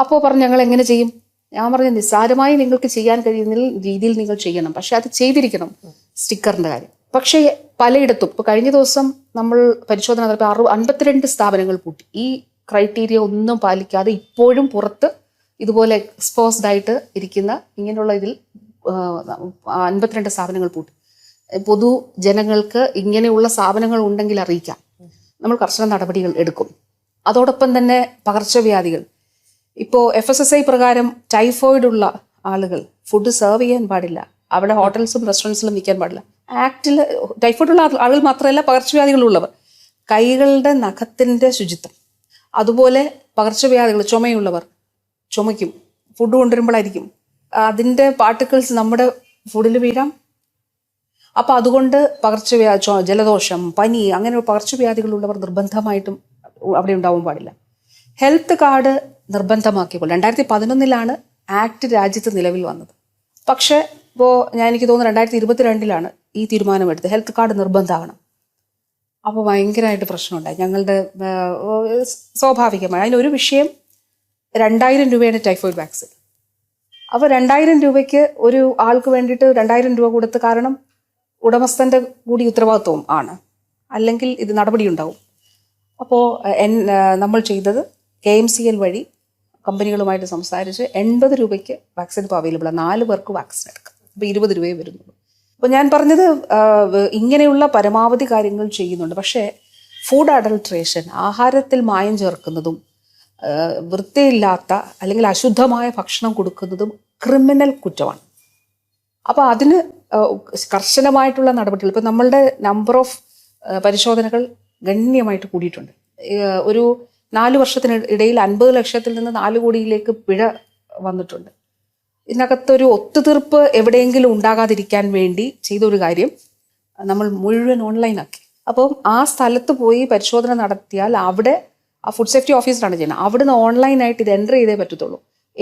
B: അപ്പോൾ പറഞ്ഞു ഞങ്ങൾ എങ്ങനെ ചെയ്യും. ഞാൻ പറഞ്ഞു നിസ്സാരമായി നിങ്ങൾക്ക് ചെയ്യാൻ കഴിയുന്ന രീതിയിൽ നിങ്ങൾ ചെയ്യണം, പക്ഷെ അത് ചെയ്തിരിക്കണം സ്റ്റിക്കറിൻ്റെ കാര്യം. പക്ഷേ പലയിടത്തും ഇപ്പോൾ കഴിഞ്ഞ ദിവസം നമ്മൾ പരിശോധന നടത്തിയപ്പോൾ 52 സ്ഥാപനങ്ങൾ പൂട്ടി. ഈ ക്രൈറ്റീരിയ ഒന്നും പാലിക്കാതെ ഇപ്പോഴും പുറത്ത് ഇതുപോലെ എക്സ്പോസ്ഡ് ആയിട്ട് ഇരിക്കുന്ന ഇങ്ങനെയുള്ള ഇതിൽ 52 സ്ഥാപനങ്ങൾ പൂട്ടി. പൊതുജനങ്ങൾക്ക് ഇങ്ങനെയുള്ള സ്ഥാപനങ്ങൾ ഉണ്ടെങ്കിൽ അറിയിക്കാം, നമ്മൾ കർശന നടപടികൾ എടുക്കും. അതോടൊപ്പം തന്നെ പകർച്ചവ്യാധികൾ, ഇപ്പോൾ FSSAI പ്രകാരം ടൈഫോയിഡ് ഉള്ള ആളുകൾ ഫുഡ് സെർവ് ചെയ്യാൻ പാടില്ല, അവിടെ ഹോട്ടൽസും റെസ്റ്റോറൻറ്റ്സിലും നിൽക്കാൻ പാടില്ല. ആക്ടിൽ ടൈഫോയിഡ് ഉള്ള ആളുകൾ മാത്രമല്ല, പകർച്ചവ്യാധികളുള്ളവർ, കൈകളുടെ നഖത്തിൻ്റെ ശുചിത്വം, അതുപോലെ പകർച്ചവ്യാധികൾ, ചുമയുള്ളവർ ചുമയ്ക്കും, ഫുഡ് കൊണ്ടുവരുമ്പോഴായിരിക്കും അതിൻ്റെ പാർട്ടിക്കിൾസ് നമ്മുടെ ഫുഡിൽ വീഴാം. അപ്പോൾ അതുകൊണ്ട് ജലദോഷം, പനി, അങ്ങനെ പകർച്ചവ്യാധികളുള്ളവർ നിർബന്ധമായിട്ടും അവിടെ ഉണ്ടാവാൻ പാടില്ല. ഹെൽത്ത് കാർഡ് നിർബന്ധമാക്കിയപ്പോൾ 2011 ആക്ട് രാജ്യത്ത് നിലവിൽ വന്നത്. പക്ഷേ ഇപ്പോൾ എനിക്ക് തോന്നുന്നു 2022 ഈ തീരുമാനമെടുത്ത് ഹെൽത്ത് കാർഡ് നിർബന്ധമാകണം. അപ്പോൾ ഭയങ്കരമായിട്ട് പ്രശ്നമുണ്ടായി ഞങ്ങളുടെ. സ്വാഭാവികമായി അതിനൊരു വിഷയം 2000 രൂപയാണ് ടൈഫോയിഡ് വാക്സിൻ. അപ്പോൾ 2000 രൂപയ്ക്ക് ഒരു ആൾക്ക് വേണ്ടിയിട്ട് 2000 രൂപ കൊടുത്ത്, കാരണം ഉടമസ്ഥൻ്റെ കൂടി ഉത്തരവാദിത്വം ആണ്, അല്ലെങ്കിൽ ഇത് നടപടി ഉണ്ടാവും. അപ്പോൾ നമ്മൾ ചെയ്തത് KMCL വഴി കമ്പനികളുമായിട്ട് സംസാരിച്ച് 80 രൂപയ്ക്ക് വാക്സിൻ ഇപ്പോൾ അവൈലബിൾ ആണ്. 4 പേർക്ക് വാക്സിൻ എടുക്കാം. അപ്പോൾ 20 രൂപയെ വരുന്നുള്ളൂ. അപ്പോൾ ഞാൻ പറഞ്ഞത് ഇങ്ങനെയുള്ള പരമാവധി കാര്യങ്ങൾ ചെയ്യുന്നുണ്ട്. പക്ഷേ ഫുഡ് അഡൾട്രേഷൻ, ആഹാരത്തിൽ മായം ചേർക്കുന്നതും വൃത്തിയില്ലാത്ത അല്ലെങ്കിൽ അശുദ്ധമായ ഭക്ഷണം കൊടുക്കുന്നതും ക്രിമിനൽ കുറ്റമാണ്. അപ്പോൾ അതിന് കർശനമായിട്ടുള്ള നടപടികൾ, ഇപ്പം നമ്മളുടെ നമ്പർ ഓഫ് പരിശോധനകൾ ഗണ്യമായിട്ട് കൂടിയിട്ടുണ്ട്. ഒരു 4 വർഷത്തിന് ഇടയിൽ 50 ലക്ഷത്തിൽ നിന്ന് 4 കോടിയിലേക്ക് പിഴ വന്നിട്ടുണ്ട്. ഇതിനകത്തൊരു ഒത്തുതീർപ്പ് എവിടെയെങ്കിലും ഉണ്ടാകാതിരിക്കാൻ വേണ്ടി ചെയ്തൊരു കാര്യം, നമ്മൾ മുഴുവൻ ഓൺലൈനാക്കി. അപ്പം ആ സ്ഥലത്ത് പോയി പരിശോധന നടത്തിയാൽ അവിടെ ആ ഫുഡ് സേഫ്റ്റി ഓഫീസറാണ് ചെയ്യുന്നത്. അവിടുന്ന് ഓൺലൈനായിട്ട് ഇത് എൻ്റർ ചെയ്തേ പറ്റത്തുള്ളൂ.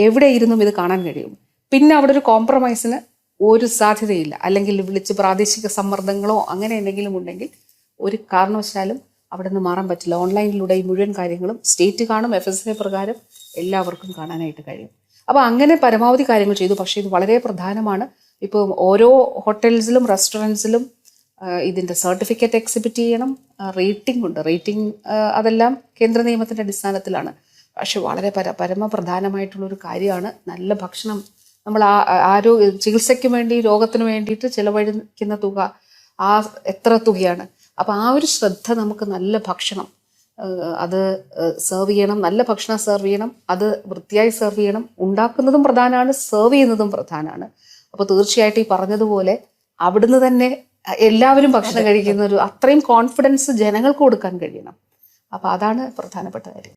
B: എവിടെ ഇരുന്നും ഇത് കാണാൻ കഴിയും. പിന്നെ അവിടെ ഒരു കോംപ്രമൈസിന് ഒരു സാധ്യതയില്ല. അല്ലെങ്കിൽ വിളിച്ച് പ്രാദേശിക സമ്മർദ്ദങ്ങളോ അങ്ങനെ എന്തെങ്കിലും ഉണ്ടെങ്കിൽ ഒരു കാരണവശാലും അവിടെ നിന്ന് മാറാൻ പറ്റില്ല. ഓൺലൈനിലൂടെ ഈ മുഴുവൻ കാര്യങ്ങളും സ്റ്റേറ്റ് കാണും, FSA പ്രകാരം എല്ലാവർക്കും കാണാനായിട്ട് കഴിയും. അപ്പോൾ അങ്ങനെ പരമാവധി കാര്യങ്ങൾ ചെയ്തു. പക്ഷേ ഇത് വളരെ പ്രധാനമാണ്. ഇപ്പോൾ ഓരോ ഹോട്ടൽസിലും റെസ്റ്റോറൻറ്റ്സിലും ഇതിൻ്റെ സർട്ടിഫിക്കറ്റ് എക്സിബിറ്റ് ചെയ്യണം. റേറ്റിംഗ് ഉണ്ട്. റേറ്റിംഗ് അതെല്ലാം കേന്ദ്ര നിയമത്തിൻ്റെ അടിസ്ഥാനത്തിലാണ്. പക്ഷെ വളരെ പരമപ്രധാനമായിട്ടുള്ളൊരു കാര്യമാണ് നല്ല ഭക്ഷണം. നമ്മൾ ചികിത്സയ്ക്ക് വേണ്ടി, രോഗത്തിന് വേണ്ടിയിട്ട് ചിലവഴിക്കുന്ന തുക എത്ര തുകയാണ്. അപ്പോൾ ആ ഒരു ശ്രദ്ധ, നമുക്ക് നല്ല ഭക്ഷണം അത് സെർവ് ചെയ്യണം, നല്ല ഭക്ഷണം സെർവ് ചെയ്യണം, അത് വൃത്തിയായി സെർവ് ചെയ്യണം. ഉണ്ടാക്കുന്നതും പ്രധാനമാണ്, സെർവ് ചെയ്യുന്നതും പ്രധാനമാണ്. അപ്പോൾ തീർച്ചയായിട്ടും ഈ പറഞ്ഞതുപോലെ അവിടുന്ന് തന്നെ എല്ലാവരും ഭക്ഷണം കഴിക്കുന്ന ഒരു അത്രയും കോൺഫിഡൻസ് ജനങ്ങൾക്ക് കൊടുക്കാൻ കഴിയണം. അപ്പോൾ അതാണ് പ്രധാനപ്പെട്ട കാര്യം.